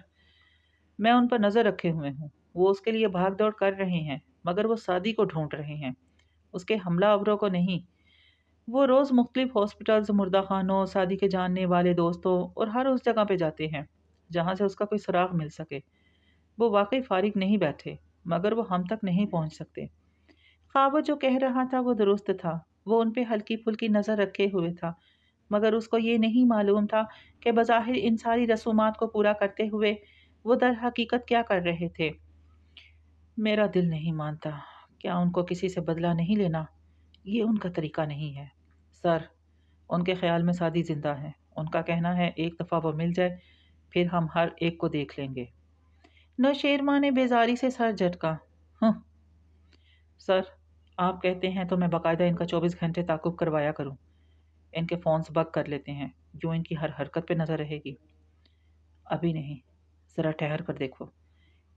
میں ان پر نظر رکھے ہوئے ہوں، وہ اس کے لیے بھاگ دوڑ کر رہے ہیں، مگر وہ سعدی کو ڈھونڈ رہے ہیں، اس کے حملہ آوروں کو نہیں۔ وہ روز مختلف ہاسپٹلز، مردہ خانوں، سعدی کے جاننے والے دوستوں اور ہر اس جگہ پہ جاتے ہیں جہاں سے اس کا کوئی سراغ مل سکے۔ وہ واقعی فارغ نہیں بیٹھے، مگر وہ ہم تک نہیں پہنچ سکتے۔ خاور جو کہہ رہا تھا وہ درست تھا، وہ ان پہ ہلکی پھلکی نظر رکھے ہوئے تھا، مگر اس کو یہ نہیں معلوم تھا کہ بظاہر ان ساری رسومات کو پورا کرتے ہوئے وہ در حقیقت کیا کر رہے تھے۔ میرا دل نہیں مانتا، کیا ان کو کسی سے بدلہ نہیں لینا؟ یہ ان کا طریقہ نہیں ہے سر، ان کے خیال میں سعدی زندہ ہے، ان کا کہنا ہے ایک دفعہ وہ مل جائے پھر ہم ہر ایک کو دیکھ لیں گے۔ نوشیرواں نے بیزاری سے سر جھٹکا۔ سر، آپ کہتے ہیں تو میں باقاعدہ ان کا 24 گھنٹے تعاقب کروایا کروں، ان کے فونز بگ کر لیتے ہیں، جو ان کی ہر حرکت پہ نظر رہے گی۔ ابھی نہیں، ذرا ٹھہر کر دیکھو،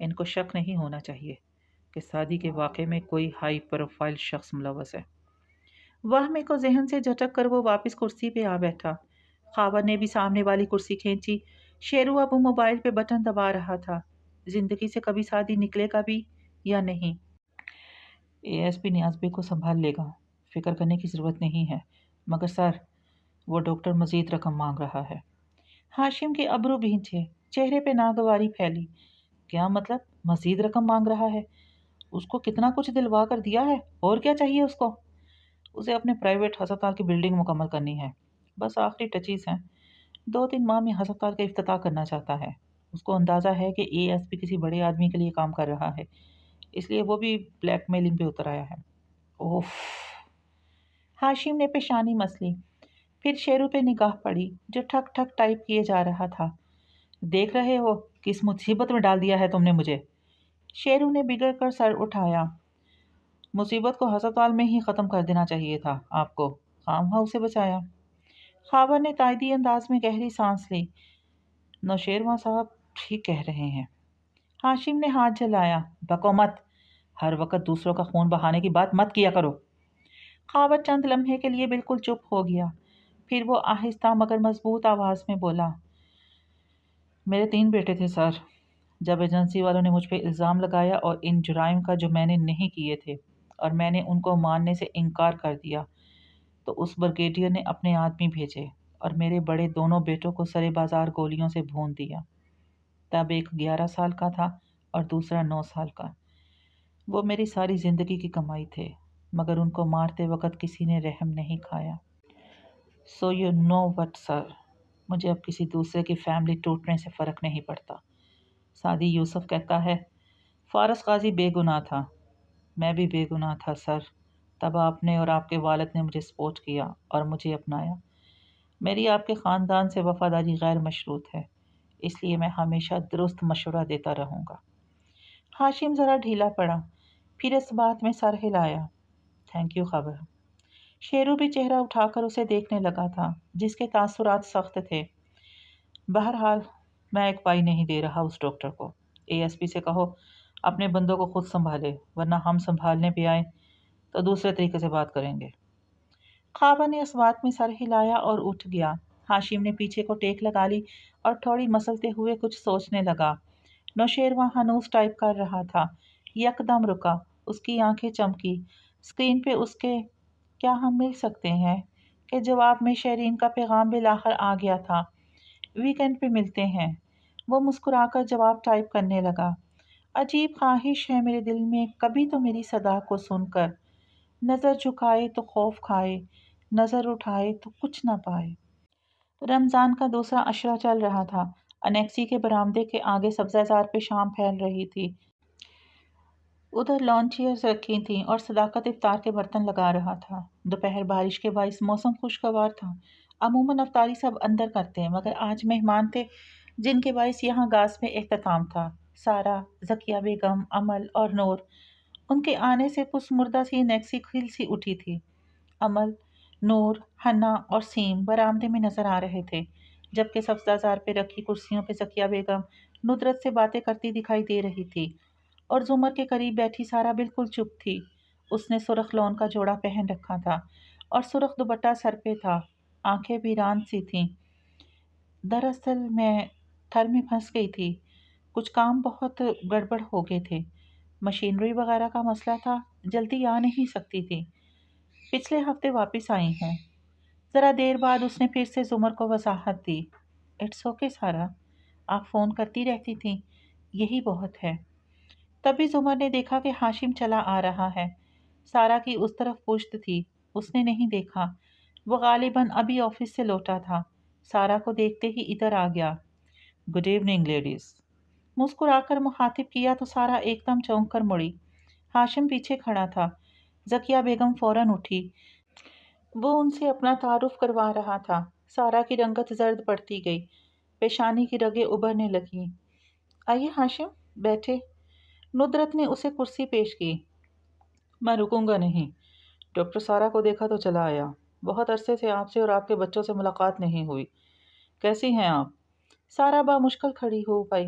ان کو شک نہیں ہونا چاہیے کہ سعدی کے واقعے میں کوئی ہائی پروفائل شخص ملوث ہے۔ वहमे को जहन से झटक कर वो वापस कुर्सी पे आ बैठा। खावर ने भी सामने वाली कुर्सी खींची। शेरू अब मोबाइल पे बटन दबा रहा था। जिंदगी से कभी शादी निकलेगा भी या नहीं? एएसपी नियाज़ को संभाल लेगा, फिक्र करने की ज़रूरत नहीं है। मगर सर, वो डॉक्टर मज़ीद रकम मांग रहा है। हाशिम के अब्रू भींचे, चेहरे पे नागवारी फैली। क्या मतलब? मज़ीद रकम मांग रहा है? उसको कितना कुछ दिलवा कर दिया है, और क्या चाहिए उसको? उसे अपने प्राइवेट हस्पताल की बिल्डिंग मुकम्मल करनी है, बस आखिरी टचीज़ हैं। 2-3 माह में हस्पताल का इफ्तिताह करना चाहता है। उसको अंदाज़ा है कि एएसपी किसी बड़े आदमी के लिए काम कर रहा है, इसलिए वो भी ब्लैकमेलिंग पे उतर आया है। ओफ! हाशिम ने पेशानी मसली। फिर शेरू पे निगाह पड़ी जो ठक ठक टाइप किए जा रहा था। देख रहे हो किस मुसीबत में डाल दिया है तुमने मुझे? शेरू ने बिगड़ कर सर उठाया। मुसीबत को अस्पताल में ही ख़त्म कर देना चाहिए था आपको, खामखा उसे बचाया। खावर ने तायदी अंदाज में गहरी सांस ली। नौशेरवां साहब ठीक कह रहे हैं। हाशिम ने हाथ जलाया। बको मत, हर वक्त दूसरों का खून बहाने की बात मत किया करो। खावर चंद लम्हे के लिए बिल्कुल चुप हो गया। फिर वो आहिस्ता मगर मजबूत आवाज़ में बोला, मेरे 3 बेटे थे सर। जब एजेंसी वालों ने मुझ पे इल्ज़ाम लगाया और इन जुराइम का जो मैंने नहीं किए थे और मैंने उनको मानने से इनकार कर दिया, तो उस ब्रिगेडियर ने अपने आदमी भेजे और मेरे बड़े दोनों बेटों को सरे बाजार गोलियों से भून दिया। तब एक 11 साल का था और दूसरा 9 साल का। वो मेरी सारी ज़िंदगी की कमाई थे, मगर उनको मारते वक्त किसी ने रहम नहीं खाया। So you know what sir, मुझे अब किसी दूसरे की फैमिली टूटने से फ़र्क नहीं पड़ता। सादी यूसुफ कहता है, फारस गाजी बेगुनाह था, मैं भी बेगुनाह था सर। तब आपने और आपके वालिद ने मुझे सपोर्ट किया और मुझे अपनाया। मेरी आपके ख़ानदान से वफ़ादारी गैर मशरूत है, इसलिए मैं हमेशा दुरुस्त मशवरा देता रहूँगा। हाशिम ज़रा ढीला पड़ा, फिर इस बात में सर हिलाया। थैंक यू खबर। शेरू भी चेहरा उठाकर उसे देखने लगा था, जिसके तासुरात सख्त थे। बहरहाल मैं एक पाई नहीं दे रहा उस डॉक्टर को। एएसपी से कहो अपने बंदों को खुद संभाले, वरना हम संभालने पे आए तो दूसरे तरीके से बात करेंगे। खाबा ने इस बात में सर हिलाया और उठ गया। हाशिम ने पीछे को टेक लगा ली और थोड़ी मसलते हुए कुछ सोचने लगा। नौशेरवां हनूस टाइप कर रहा था। यकदम रुका, उसकी आंखें चमकी। स्क्रीन पे उसके क्या हम मिल सकते हैं के जवाब में शरीन का पैगाम बिलाखिर आ गया था। वीकेंड पे मिलते हैं। वो मुस्कुराकर जवाब टाइप करने लगा। अजीब ख्वाहिश है मेरे दिल में, कभी तो मेरी सदा को सुनकर नज़र झुकाए तो खौफ खाए, नज़र उठाए तो कुछ ना पाए। रमज़ान का दूसरा अशरा चल रहा था। अनेक्सी के बरामदे के आगे सब्ज़ाजार पे शाम फैल रही थी। उधर लॉन चेयर्स रखी थीं और सदाकत इफ्तार के बर्तन लगा रहा था। दोपहर बारिश के बाइस मौसम खुशगवार था। अमूमन अफ्तारी सब अंदर करते हैं, मगर आज मेहमान थे जिनके बाइस यहाँ गाज में एहतमाम था। सारा, ज़किया बेगम, अमल और नूर। उनके आने से पुसमुर्दा सी नेक्सी खिल सी उठी थी। अमल, नूर, हन्ना और सीम बरामदे में नजर आ रहे थे, जबकि सब्ज़ाजार पे रखी कुर्सियों पे ज़किया बेगम नुदरत से बातें करती दिखाई दे रही थी और जुमर के करीब बैठी सारा बिल्कुल चुप थी। उसने सुर्ख लॉन का जोड़ा पहन रखा था और सुर्ख दुपट्टा सर पे था। आंखें वीरान सी थीं। दरअसल मैं थर में फंस गई थी। कुछ काम बहुत गड़बड़ हो गए थे। मशीनरी वगैरह का मसला था, जल्दी आ नहीं सकती थी। पिछले हफ्ते वापस आई हूँ। ज़रा देर बाद उसने फिर से जुमर को वजाहत दी। इट्स ओके सारा, आप फ़ोन करती रहती थी, यही बहुत है। तभी जुमर ने देखा कि हाशिम चला आ रहा है। सारा की उस तरफ पुश्त थी, उसने नहीं देखा। वो गालिबन अभी ऑफिस से लौटा था। सारा को देखते ही इधर आ गया। Good evening ladies. मुस्कुराकर मुखातिब किया तो सारा एकदम चौंक कर मुड़ी। हाशिम पीछे खड़ा था। ज़किया बेगम फ़ौरन उठी। वो उनसे अपना तारुफ करवा रहा था। सारा की रंगत जर्द पड़ती गई, पेशानी की रगें उभरने लगीं। आइए हाशिम, बैठे। नुदरत ने उसे कुर्सी पेश की। मैं रुकूंगा नहीं। डॉक्टर सारा को देखा तो चला आया। बहुत अरसे से आपसे और आपके बच्चों से मुलाकात नहीं हुई। कैसी हैं आप? सारा बामुश्किल खड़ी हो पाई।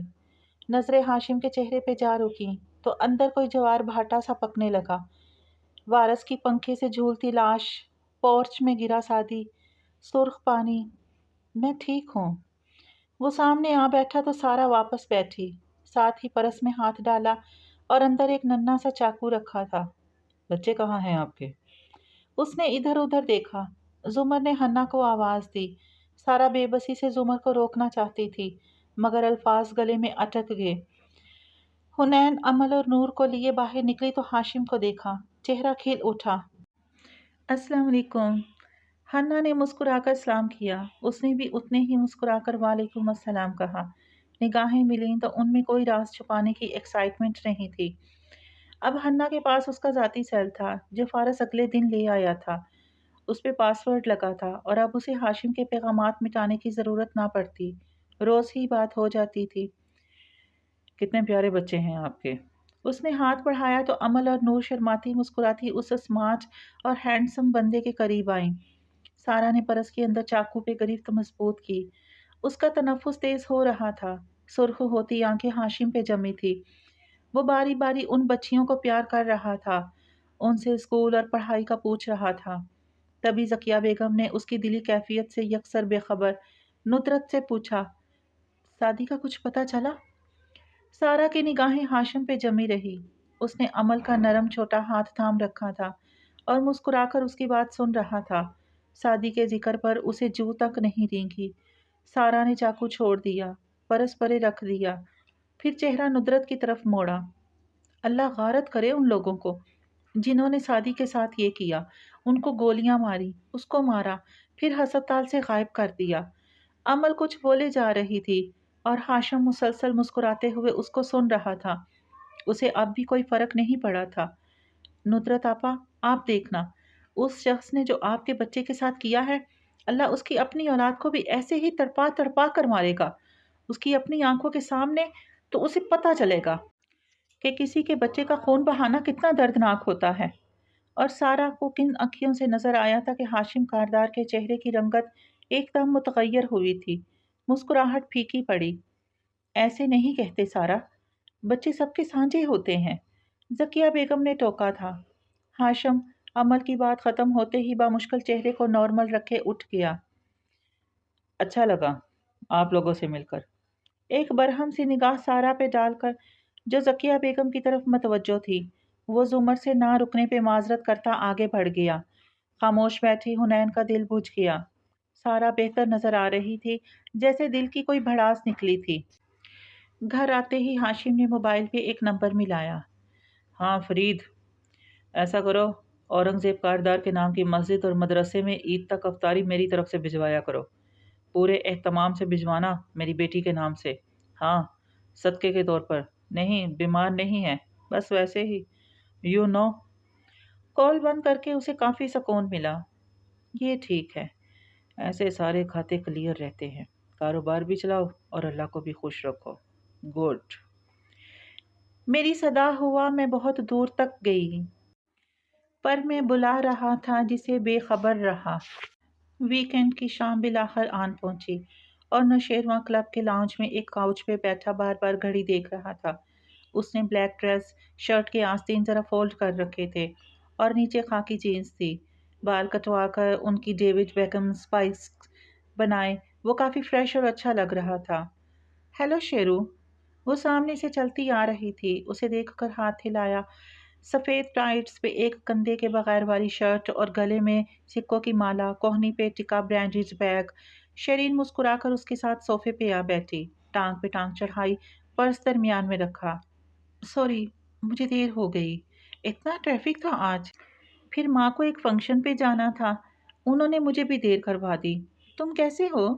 नजरें हाशिम के चेहरे पे जा रुकी तो अंदर कोई जवार भाटा सा पकने लगा। वारस की पंखे से झूलती लाश پورچ میں گرا سادی، سرخ پانی۔ میں ٹھیک ہوں۔ وہ سامنے آ بیٹھا تو سارا واپس بیٹھی، ساتھ ہی پرس میں ہاتھ ڈالا اور اندر ایک ننھا سا چاقو رکھا تھا۔ بچے کہاں ہیں آپ کے؟ اس نے ادھر ادھر دیکھا۔ زمر نے حنا کو آواز دی۔ سارا بے بسی سے زمر کو روکنا چاہتی تھی مگر الفاظ گلے میں اٹک گئے۔ حنین امل اور نور کو لیے باہر نکلی تو ہاشم کو دیکھا، چہرہ کھل اٹھا۔ السلام علیکم۔ حنا نے مسکرا کر سلام کیا، اس نے بھی اتنے ہی مسکرا کر وعلیکم السلام کہا۔ نگاہیں ملیں تو ان میں کوئی راز چھپانے کی ایکسائٹمنٹ نہیں تھی۔ اب حنا کے پاس اس کا ذاتی سیل تھا جو فارس اگلے دن لے آیا تھا، اس پہ پاس ورڈ لگا تھا اور اب اسے ہاشم کے پیغامات مٹانے کی ضرورت نہ پڑتی، روز ہی بات ہو جاتی تھی۔ کتنے پیارے بچے ہیں آپ کے۔ اس نے ہاتھ بڑھایا تو امل اور نور شرماتی مسکراتی اس اسمارٹ اور ہینڈسم بندے کے قریب آئیں۔ سارا نے پرس کے اندر چاقو پہ گرفت مضبوط کی۔ اس کا تنفس تیز ہو رہا تھا، سرخ ہوتی آنکھیں ہاشم پہ جمی تھی۔ وہ باری باری ان بچیوں کو پیار کر رہا تھا، ان سے اسکول اور پڑھائی کا پوچھ رہا تھا۔ تبھی ذکیہ بیگم نے اس کی دلی کیفیت سے یکسر بے خبر ندرت سے پوچھا، سادی کا کچھ پتہ چلا؟ سارا کی نگاہیں ہاشم پہ جمی رہی۔ اس نے امل کا نرم چھوٹا ہاتھ تھام رکھا تھا اور مسکرا کر اس کی بات سن رہا تھا۔ سادی کے ذکر پر اسے جو تک نہیں رینگی۔ سارا نے چاقو چھوڑ دیا، پرس پرے رکھ دیا، پھر چہرہ ندرت کی طرف موڑا۔ اللہ غارت کرے ان لوگوں کو جنہوں نے سادی کے ساتھ یہ کیا، ان کو گولیاں ماری، اس کو مارا، پھر ہسپتال سے غائب کر دیا۔ امل کچھ بولے جا رہی تھی اور ہاشم مسلسل مسکراتے ہوئے اس کو سن رہا تھا۔ اسے اب بھی کوئی فرق نہیں پڑا تھا۔ ندرت آپا، آپ دیکھنا، اس شخص نے جو آپ کے بچے کے ساتھ کیا ہے، اللہ اس کی اپنی اولاد کو بھی ایسے ہی تڑپا تڑپا کر مارے گا، اس کی اپنی آنکھوں کے سامنے، تو اسے پتہ چلے گا کہ کسی کے بچے کا خون بہانا کتنا دردناک ہوتا ہے۔ اور سارا کو کن اکھیوں سے نظر آیا تھا کہ ہاشم کاردار کے چہرے کی رنگت ایک دم متغیر ہوئی تھی، مسکراہٹ پھیکی پڑی۔ ایسے نہیں کہتے سارا، بچے سب کے سانجے ہوتے ہیں، ذکیہ بیگم نے ٹوکا تھا۔ ہاشم عمل کی بات ختم ہوتے ہی بامشکل چہرے کو نارمل رکھے اٹھ گیا۔ اچھا لگا آپ لوگوں سے مل کر۔ ایک برہم سی نگاہ سارا پہ ڈال کر جو ذکیہ بیگم کی طرف متوجہ تھی، وہ زمر سے نہ رکنے پہ معذرت کرتا آگے بڑھ گیا۔ خاموش بیٹھی حنین کا دل بجھ گیا۔ سارا بہتر نظر آ رہی تھی، جیسے دل کی کوئی بھڑاس نکلی تھی۔ گھر آتے ہی ہاشم نے موبائل پہ ایک نمبر ملایا۔ ہاں فرید، ایسا کرو، اورنگزیب کاردار کے نام کی مسجد اور مدرسے میں عید تک افطاری میری طرف سے بھجوایا کرو، پورے اہتمام سے بھجوانا، میری بیٹی کے نام سے۔ ہاں، صدقے کے طور پر نہیں، بیمار نہیں ہے، بس ویسے ہی، یو نو۔ کال بند کر کے اسے کافی سکون ملا۔ یہ ٹھیک ہے، ایسے سارے کھاتے کلیئر رہتے ہیں، کاروبار بھی چلاؤ اور اللہ کو بھی خوش رکھو۔ گڈ۔ میری صدا ہوا میں بہت دور تک گئی، پر میں بلا رہا تھا جسے بے خبر رہا۔ ویکینڈ کی شام بالآخر آن پہنچی اور نوشیروان کلب کے لاؤنج میں ایک کاؤچ پہ بیٹھا بار بار گھڑی دیکھ رہا تھا۔ اس نے بلیک ڈریس، شرٹ کے آستین ذرا فولڈ کر رکھے تھے اور نیچے خاکی جینز تھی۔ بال کٹوا کر ان کی ڈیوڈ بیکہم سپائکس بنائے وہ کافی فریش اور اچھا لگ رہا تھا۔ ہیلو شیرو، وہ سامنے سے چلتی آ رہی تھی، اسے دیکھ کر ہاتھ ہلایا۔ سفید ٹائٹس پہ ایک کندھے کے بغیر والی شرٹ اور گلے میں سکوں کی مالا، کوہنی پہ ٹکا برانڈیڈ بیگ۔ شیرین مسکرا کر اس کے ساتھ صوفے پہ آ بیٹھی، ٹانگ پہ ٹانگ چڑھائی، پرس درمیان میں رکھا۔ سوری، مجھے دیر ہو گئی، اتنا ٹریفک تھا آج، پھر ماں کو ایک فنکشن پہ جانا تھا، انہوں نے مجھے بھی دیر کروا دی۔ تم کیسے ہو؟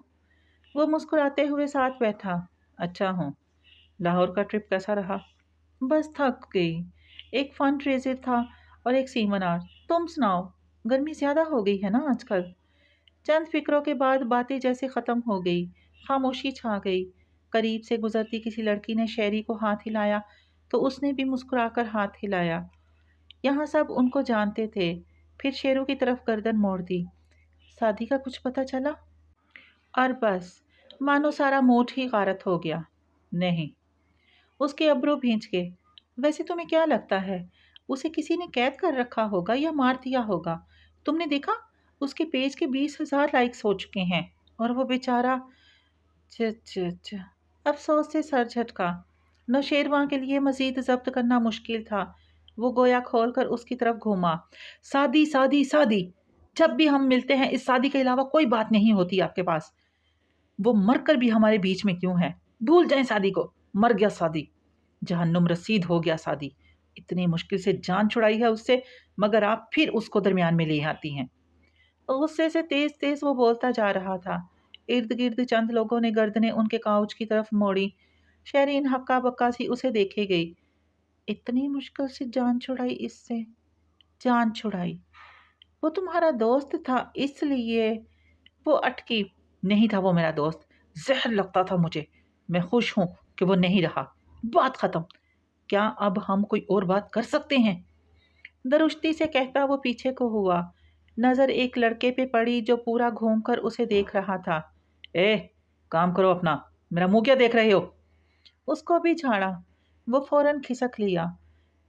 وہ مسکراتے ہوئے ساتھ بیٹھا۔ اچھا ہوں۔ لاہور کا ٹرپ کیسا رہا؟ بس تھک گئی، ایک فنڈ ریزر تھا اور ایک سیمینار۔ تم سناؤ، گرمی زیادہ ہو گئی ہے نا آج کل؟ چند فکروں کے بعد باتیں جیسے ختم ہو گئی، خاموشی چھا گئی۔ قریب سے گزرتی کسی لڑکی نے شہری کو ہاتھ ہلایا تو اس نے بھی مسکرا کر ہاتھ ہلایا۔ یہاں سب ان کو جانتے تھے۔ پھر شیرو کی طرف گردن موڑ دی۔ سادی کا کچھ پتہ چلا؟ اور بس مانو سارا موڈ ہی غارت ہو گیا۔ نہیں۔ اس کے ابرو بھینچ گئے۔ ویسے تمہیں کیا لگتا ہے، اسے کسی نے قید کر رکھا ہوگا یا مار دیا ہوگا؟ تم نے دیکھا اس کے पेज के 20,000 लाइक्स हो चुके हैं और वो बेचारा च अफसोस से सर झटका। नौशेरवां के लिए मजीद जब्त करना मुश्किल था। वो गोया खोलकर उसकी तरफ घूमा। शादी शादी शादी, जब भी हम मिलते हैं इस शादी के अलावा कोई बात नहीं होती आपके पास। वो मर कर भी हमारे बीच में क्यों है? भूल जाएं शादी को, मर गया शादी, जहन्नुम रसीद हो गया शादी। इतनी मुश्किल से जान छुड़ाई है उससे, मगर आप फिर उसको दरमियान में ले आती हैं। गुस्से से तेज तेज वो बोलता जा रहा था। इर्द गिर्द चंद लोगों ने गर्दनें उनके काउच की तरफ मोड़ी। शहरीन हक्का बक्का सी उसे देखे गई। इतनी मुश्किल से जान छुड़ाई इससे, जान छुड़ाई। वो तुम्हारा दोस्त था इसलिए। वो अटकी। नहीं था वो मेरा दोस्त, जहर लगता था मुझे। मैं खुश हूं कि वो नहीं रहा। बात खत्म। क्या अब हम कोई और बात कर सकते हैं? दरुश्ती से कहता वो पीछे को हुआ। नजर एक लड़के पे पड़ी जो पूरा घूमकर उसे देख रहा था। ए, काम करो अपना, मेरा मुंह क्या देख रहे हो? उसको भी झाड़ा। वो फौरन खिसक लिया।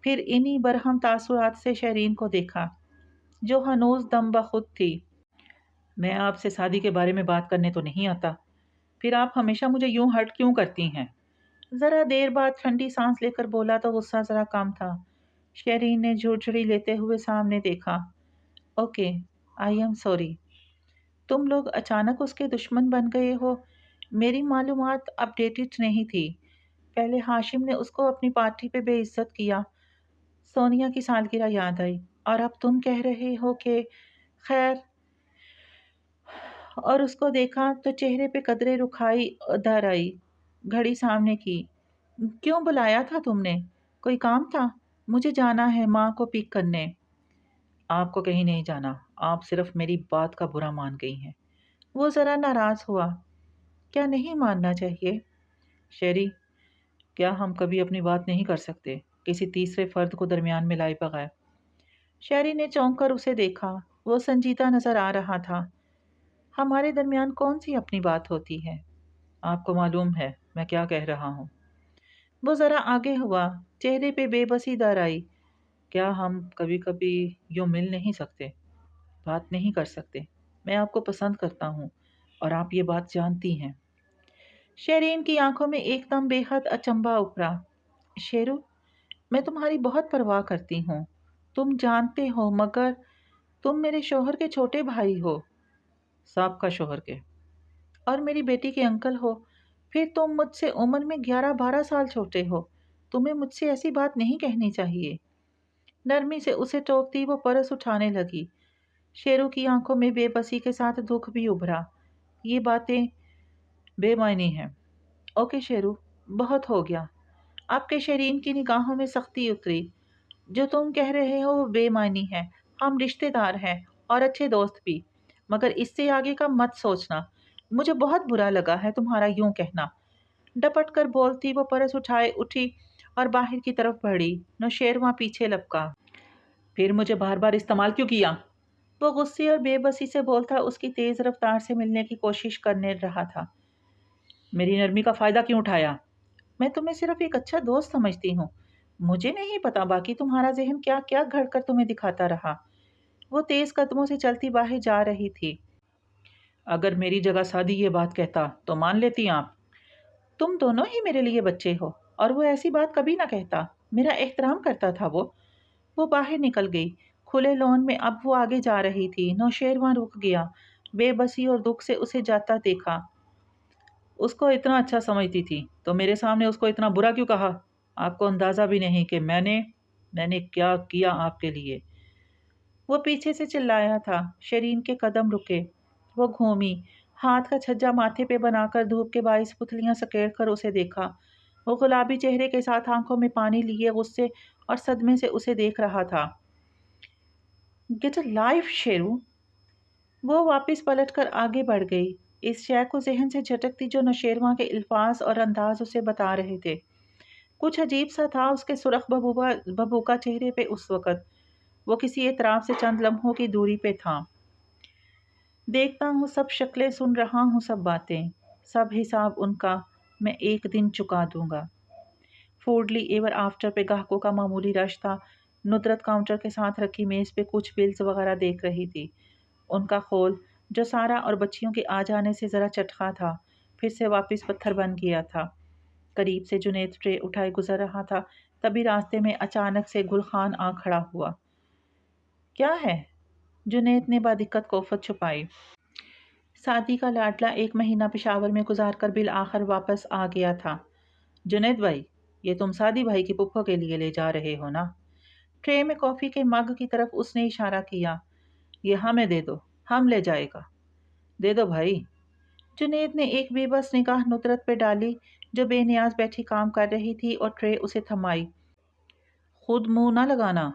फिर इन्हीं बरहम तासुरात से शरीन को देखा, जो हनूज दम बखुद थी। मैं आपसे शादी के बारे में बात करने तो नहीं आता, फिर आप हमेशा मुझे यूं हर्ट क्यों करती हैं? जरा देर बाद ठंडी सांस लेकर बोला तो गुस्सा जरा कम था। शरीन ने झुरझुरी लेते हुए सामने देखा। Okay, I am sorry. तुम लोग अचानक उसके दुश्मन बन गए हो। मेरी मालूमात अपडेटेड नहीं थी। पहले हाशिम ने उसको अपनी पार्टी पे बेइज्जत किया, सोनिया की सालगिरह याद आई, और अब तुम कह रहे हो कि खैर। और उसको देखा तो चेहरे पे कदरे रुखाई उधर आई। घड़ी सामने की। क्यों बुलाया था तुमने? कोई काम था? मुझे जाना है माँ को पिक करने। आपको कहीं नहीं जाना, आप सिर्फ मेरी बात का बुरा मान गई हैं। वो ज़रा नाराज़ हुआ। क्या नहीं मानना चाहिए? शेरी, क्या हम कभी अपनी बात नहीं कर सकते, किसी तीसरे फर्द को दरमियान में लाए बगैर? शेरी ने चौंक कर उसे देखा। वो संजीदा नजर आ रहा था। हमारे दरमियान कौन सी अपनी बात होती है? आपको मालूम है मैं क्या कह रहा हूँ? वो ज़रा आगे हुआ। चेहरे पे बेबसी दर आई। क्या हम कभी कभी यूँ मिल नहीं सकते, बात नहीं कर सकते? मैं आपको पसंद करता हूँ और आप ये बात जानती हैं। शेरीन की आंखों में एकदम बेहद अचंभा उभरा। शेरू, मैं तुम्हारी बहुत परवाह करती हूँ, तुम जानते हो, मगर तुम मेरे शोहर के छोटे भाई हो। साहब का शोहर के? और मेरी बेटी के अंकल हो। फिर तुम मुझसे उम्र में 11-12 साल छोटे हो। तुम्हें मुझसे ऐसी बात नहीं कहनी चाहिए। नरमी से उसे टोकती वो परस उठाने लगी। शेरू की आंखों में बेबसी के साथ दुख भी उभरा। ये बातें बेमायनी हैं। ओके शेरू, बहुत हो गया। आपके शरीन की निगाहों में सख्ती उतरी। जो तुम कह रहे हो वो बेमायनी है। हम रिश्तेदार हैं और अच्छे दोस्त भी, मगर इससे आगे का मत सोचना। मुझे बहुत बुरा लगा है तुम्हारा यूं कहना। डपट कर बोलती वो परस उठाए उठी और बाहर की तरफ बढ़ी। नौशेरवां पीछे लपका। फिर मुझे बार बार इस्तेमाल क्यों किया? वो गुस्से और बेबसी से बोलता उसकी तेज रफ्तार से मिलने की कोशिश करने रहा था। मेरी नरमी का फायदा क्यों उठाया? मैं तुम्हें सिर्फ एक अच्छा दोस्त समझती हूँ। मुझे नहीं पता बाकी तुम्हारा जहन क्या क्या घड़ कर तुम्हें दिखाता रहा। वो तेज कदमों से चलती बाहर जा रही थी। अगर मेरी जगह सादी ये बात कहता तो मान लेती आप। तुम दोनों ही मेरे लिए बच्चे हो, और वो ऐसी बात कभी ना कहता। मेरा एहतराम करता था वो बाहर निकल गई। खुले लॉन में अब वो आगे जा रही थी। नौशेरवां रुक गया, बेबसी और दुख से उसे जाता देखा। उसको इतना अच्छा समझती थी तो मेरे सामने उसको इतना बुरा क्यों कहा? आपको अंदाज़ा भी नहीं कि मैंने क्या किया आपके लिए। वो पीछे से चिल्लाया था। शरीन के कदम रुके। वो घूमी, हाथ का छज्जा माथे पे बनाकर धूप के 22 पुतलियां सकेड़ कर उसे देखा। वो गुलाबी चेहरे के साथ आंखों में पानी लिए गुस्से और सदमे से उसे देख रहा था। Get a life Sheru. वो वापस पलटकर आगे बढ़ गई, इस शय को जहन से झटकती जो नौशेरवां के अल्फाज और अंदाज उसे बता रहे थे। कुछ अजीब सा था उसके सुरख बबूका चेहरे पे उस वक़्त। वो किसी एतराफ़ से चंद लम्हों की दूरी पे था। देखता हूँ सब शक्लें, सुन रहा हूँ सब बातें, सब हिसाब उनका मैं एक दिन चुका दूंगा। फूडली एवर आफ्टर पे ग्राहकों का मामूली रश था। नुदरत काउंटर के साथ रखी मेज़ पे कुछ बिल्स वगैरह देख रही थी। ان کا خول جو سارا اور بچیوں کے آ جانے سے ذرا چٹخا تھا پھر سے واپس پتھر بن گیا تھا۔ قریب سے جنید ٹرے اٹھائے گزر رہا تھا، تبھی راستے میں اچانک سے گل خان آ کھڑا ہوا۔ کیا ہے؟ جنید نے بادقت کوفت چھپائی۔ سعدی کا لاڈلا 1 مہینہ پشاور میں گزار کر بالآخر واپس آ گیا تھا۔ جنید بھائی، یہ تم سعدی بھائی کی پپھو کے لیے لے جا رہے ہو نا؟ ٹرے میں کافی کے مگ کی طرف اس نے اشارہ کیا۔ یہ ہمیں دے دو، ہم لے جائے گا۔ دے دو بھائی۔ جنید نے ایک بے بس نگاہ ندرت پہ ڈالی جو بے نیاز بیٹھی کام کر رہی تھی اور ٹرے اسے تھمائی۔ خود منہ نہ لگانا،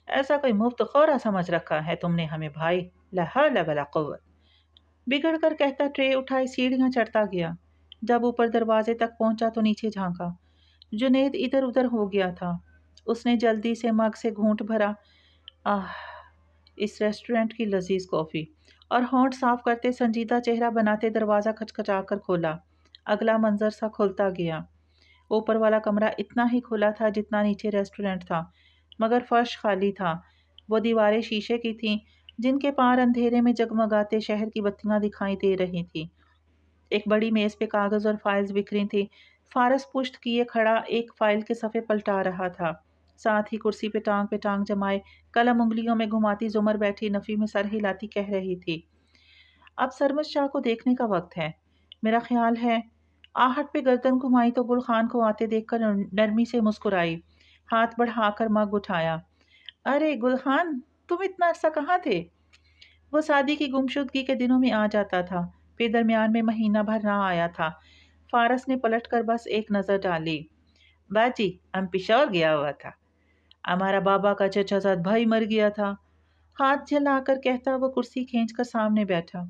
ایسا کوئی مفت خورا سمجھ رکھا ہے تم نے ہمیں بھائی، لا حول ولا قوت۔ بگڑ کر کہتا ٹرے اٹھائے سیڑھیاں چڑھتا گیا۔ جب اوپر دروازے تک پہنچا تو نیچے جھانکا۔ جنید ادھر ادھر ہو گیا تھا۔ اس نے جلدی سے مگ سے گھونٹ بھرا۔ اس ریسٹورنٹ کی لذیذ کافی، اور ہونٹ صاف کرتے سنجیدہ چہرہ بناتے دروازہ کھچکھچا کر کھولا۔ اگلا منظر سا کھلتا گیا۔ اوپر والا کمرہ اتنا ہی کھلا تھا جتنا نیچے ریسٹورنٹ تھا، مگر فرش خالی تھا۔ وہ دیواریں شیشے کی تھیں جن کے پار اندھیرے میں جگمگاتے شہر کی بتیاں دکھائی دے رہی تھیں۔ ایک بڑی میز پہ کاغذ اور فائلز بکھری تھی۔ فارس پشت کیے کھڑا ایک فائل کے صفحے پلٹا رہا تھا، ساتھ ہی کرسی پہ ٹانگ جمائے قلم انگلیوں میں گھماتی زمر بیٹھی نفی میں سر ہلاتی کہہ رہی تھی، اب سرمد شاہ کو دیکھنے کا وقت ہے، میرا خیال ہے۔ آہٹ پہ گردن گھمائی تو گل خان کو آتے دیکھ کر نرمی سے مسکرائی، ہاتھ بڑھا کر مگ اٹھایا۔ ارے گل خان، تم اتنا عرصہ کہاں تھے؟ وہ شادی کی گمشدگی کے دنوں میں آ جاتا تھا، پھر درمیان میں مہینہ بھر نہ آیا تھا۔ فارس نے پلٹ کر بس ایک نظر ڈالی۔ باجی، ہم پشاور گیا ہوا تھا، ہمارا بابا کا چچا زاد بھائی مر گیا تھا، ہاتھ جھلا کر کہتا وہ کرسی کھینچ کر سامنے بیٹھا۔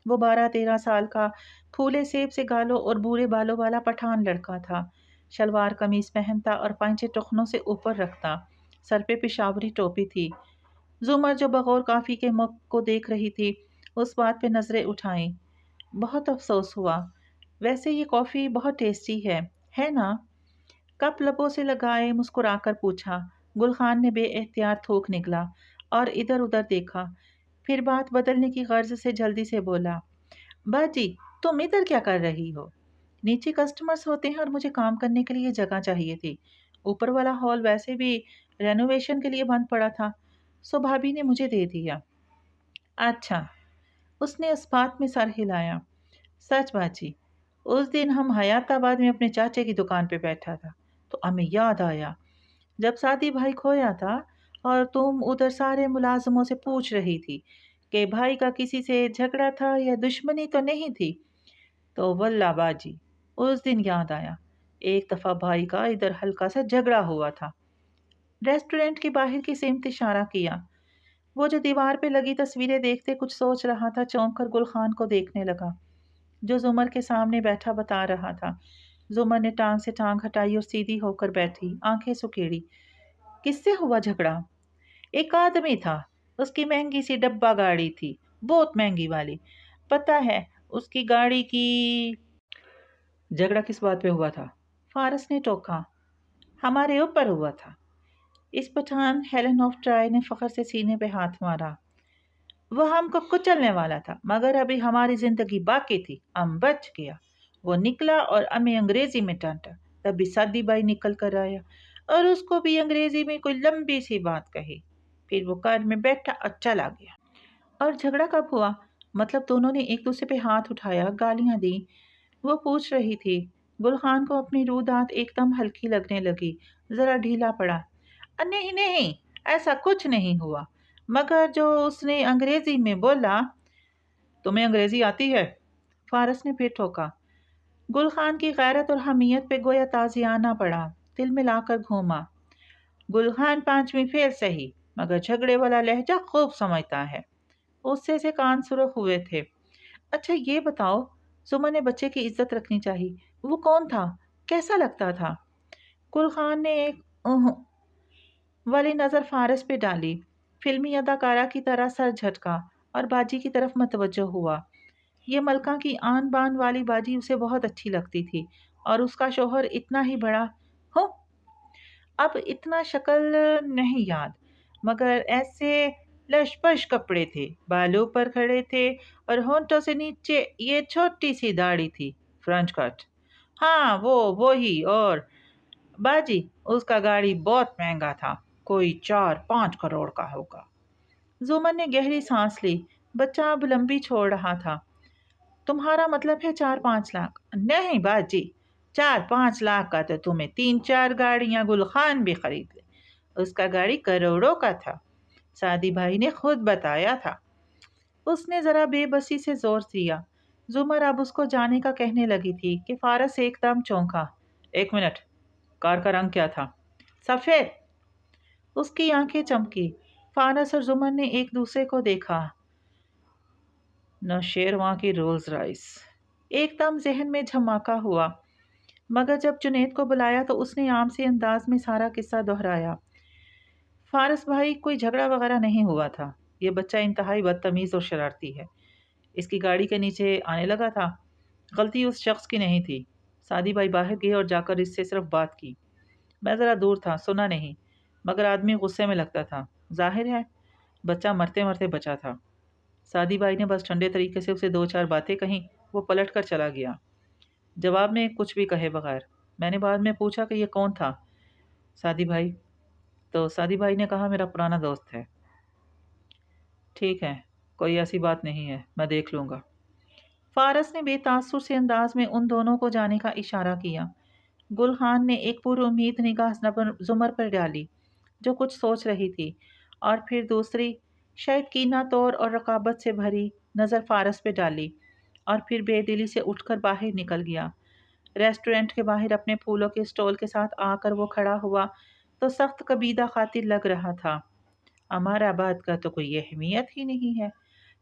وہ 12-13 سال کا پھولے سیب سے گالوں اور بورے بالوں والا پٹھان لڑکا تھا، شلوار قمیض پہنتا اور پائچے ٹخنوں سے اوپر رکھتا، سر پہ پشاوری ٹوپی تھی۔ زمر جو بغور کافی کے مگ کو دیکھ رہی تھی اس بات پہ نظریں اٹھائیں۔ بہت افسوس ہوا، ویسے یہ کافی بہت ٹیسٹی ہے نا؟ کپ لبوں سے لگائے مسکرا کر پوچھا۔ گل خان نے بے احتیاط تھوک نکلا اور ادھر ادھر دیکھا، پھر بات بدلنے کی غرض سے جلدی سے بولا، باجی تم ادھر کیا کر رہی ہو؟ نیچے کسٹمرز ہوتے ہیں اور مجھے کام کرنے کے لیے جگہ چاہیے تھی، اوپر والا ہال ویسے بھی رینوویشن کے لیے بند پڑا تھا، سو بھابھی نے مجھے دے دیا۔ اچھا، اس نے اس بات میں سر ہلایا۔ سچ باجی، اس دن ہم حیات آباد میں اپنے چاچے کی دکان پہ بیٹھا تھا تو ہمیں یاد آیا جب سعدی بھائی کھویا تھا اور تم ادھر سارے ملازموں سے پوچھ رہی تھی کہ بھائی کا کسی سے جھگڑا تھا یا دشمنی تو نہیں تھی، تو واللہ باجی اس دن یاد آیا، ایک دفعہ بھائی کا ادھر ہلکا سا جھگڑا ہوا تھا۔ ریسٹورنٹ کے باہر کی سمت اشارہ کیا۔ وہ جو دیوار پہ لگی تصویریں دیکھتے کچھ سوچ رہا تھا، چونک کر گل خان کو دیکھنے لگا جو زمر کے سامنے بیٹھا بتا رہا تھا۔ زمر نے ٹانگ سے ٹانگ ہٹائی اور سیدھی ہو کر بیٹھی، آنکھیں سکیڑی۔ کس سے ہوا جھگڑا؟ ایک آدمی تھا، اس کی مہنگی سی ڈبہ گاڑی تھی، بہت مہنگی والی، پتہ ہے اس کی گاڑی کی۔ جھگڑا کس بات پہ ہوا تھا؟ فارس نے ٹوکا۔ ہمارے اوپر ہوا تھا۔ اس پٹھان ہیلن آف ٹرائی نے فخر سے سینے پہ ہاتھ مارا۔ وہ ہم کو کچلنے والا تھا مگر ابھی ہماری زندگی باقی تھی، ہم بچ گیا۔ وہ نکلا اور ہمیں انگریزی میں ڈانٹا، تبھی سعدی بھائی نکل کر آیا اور اس کو بھی انگریزی میں کوئی لمبی سی بات کہی، پھر وہ کار میں بیٹھا اور چلا گیا۔ اور جھگڑا کب ہوا؟ مطلب دونوں نے ایک دوسرے پہ ہاتھ اٹھایا، گالیاں دیں؟ وہ پوچھ رہی تھی۔ گل خان کو اپنی روح دانت ایک دم ہلکی لگنے لگی، ذرا ڈھیلا پڑا۔ نہیں نہیں، ایسا کچھ نہیں ہوا، مگر جو اس نے انگریزی میں بولا۔ تمہیں انگریزی آتی ہے؟ فارس نے پھر ٹھوکا۔ گل خان کی غیرت اور حمیت پہ گویا تازیانہ پڑا، دل میں لا کر گھوما۔ گل خان 5ویں فیل سہی، مگر جھگڑے والا لہجہ خوب سمجھتا ہے۔ غصے سے کان سرخ ہوئے تھے۔ اچھا یہ بتاؤ، زمر نے بچے کی عزت رکھنی چاہی، وہ کون تھا، کیسا لگتا تھا؟ گل خان نے ایک والی نظر فارس پہ ڈالی، فلمی اداکارہ کی طرح سر جھٹکا اور باجی کی طرف متوجہ ہوا۔ یہ ملکہ کی آن بان والی باجی اسے بہت اچھی لگتی تھی، اور اس کا شوہر اتنا ہی بڑا اب اتنا شکل نہیں یاد، مگر ایسے लश पश कपड़े थे, बालों पर खड़े थे और होंठों से नीचे ये छोटी सी दाढ़ी थी, फ्रेंच कट। हाँ वो ही। और बाजी, उसका गाड़ी बहुत महंगा था, कोई 4-5 करोड़ का होगा। जुमन ने गहरी सांस ली। बच्चा अब लंबी छोड़ रहा था। तुम्हारा मतलब है 4-5 लाख? नहीं बाजी, 4-5 लाख का तो तुम्हें 3-4 गाड़ियां गुलखान भी खरीद ले। उसका गाड़ी करोड़ों का था, सादी भाई ने खुद बताया था। उसने जरा बेबसी से जोर दिया। जुमर अब उसको जाने का कहने लगी थी कि फारस एकदम चौंका। 1 मिनट, कार का रंग क्या था? सफेद। उसकी आंखें चमकी। फारस और जुमर ने एक दूसरे को देखा। नौशेरवां की रोल्स रॉयस। एकदम जहन में झमाका हुआ, मगर जब जुनैद को बुलाया तो उसने आम से अंदाज में सारा किस्सा दोहराया। फारस भाई, कोई झगड़ा वगैरह नहीं हुआ था। ये बच्चा इंतहाई बदतमीज़ और शरारती है। इसकी गाड़ी के नीचे आने लगा था। गलती उस शख्स की नहीं थी। सादी भाई बाहर गए और जाकर इससे सिर्फ बात की। मैं ज़रा दूर था, सुना नहीं, मगर आदमी गुस्से में लगता था। जाहिर है बच्चा मरते मरते बचा था। सादी भाई ने बस ठंडे तरीके से उसे 2-4 बातें कहीं, वो पलट कर चला गया, जवाब में कुछ भी कहे बगैर। मैंने बाद में पूछा कि ये कौन था सादी भाई, तो सादी भाई ने कहा मेरा पुराना दोस्त है। ठीक है, कोई ऐसी बात नहीं है, मैं देख लूँगा। फारस ने बेतासुर से अंदाज में उन दोनों को जाने का इशारा किया। गुलहान ने एक पुरुउम्मीद निगाह जुमर पर डाली, जो कुछ सोच रही थी, और फिर दूसरी, शायद कीना तौर और रकाबत से भरी, नज़र फारस पे डाली, और फिर बेदिली से उठकर बाहर निकल गया। रेस्टोरेंट के बाहर अपने फूलों के स्टॉल के साथ आकर वो खड़ा हुआ तो सख्त कबीदा खातिर लग रहा था। हमारा बात का तो कोई अहमियत ही नहीं है।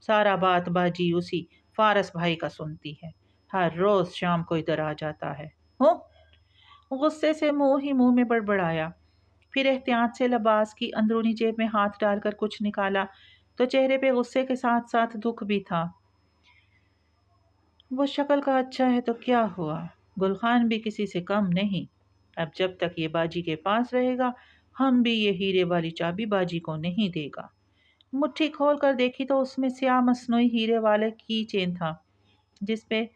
सारा बात बाजी उसी फारस भाई का सुनती है। हर रोज शाम को इधर आ जाता है। हो, गुस्से से मुंह ही मुंह में बड़बड़ाया। फिर एहतियात से लिबास की अंदरूनी जेब में हाथ डालकर कुछ निकाला तो चेहरे पे गुस्से के साथ साथ दुख भी था। वो शक्ल का अच्छा है तो क्या हुआ, गुलखान भी किसी से कम नहीं। अब जब तक ये बाजी के पास रहेगा, हम भी ये हीरे वाली चाबी बाजी को नहीं देगा। मुट्ठी खोल कर देखी तो उसमें स्याह मसनूई हीरे वाले की चेन था, जिसपे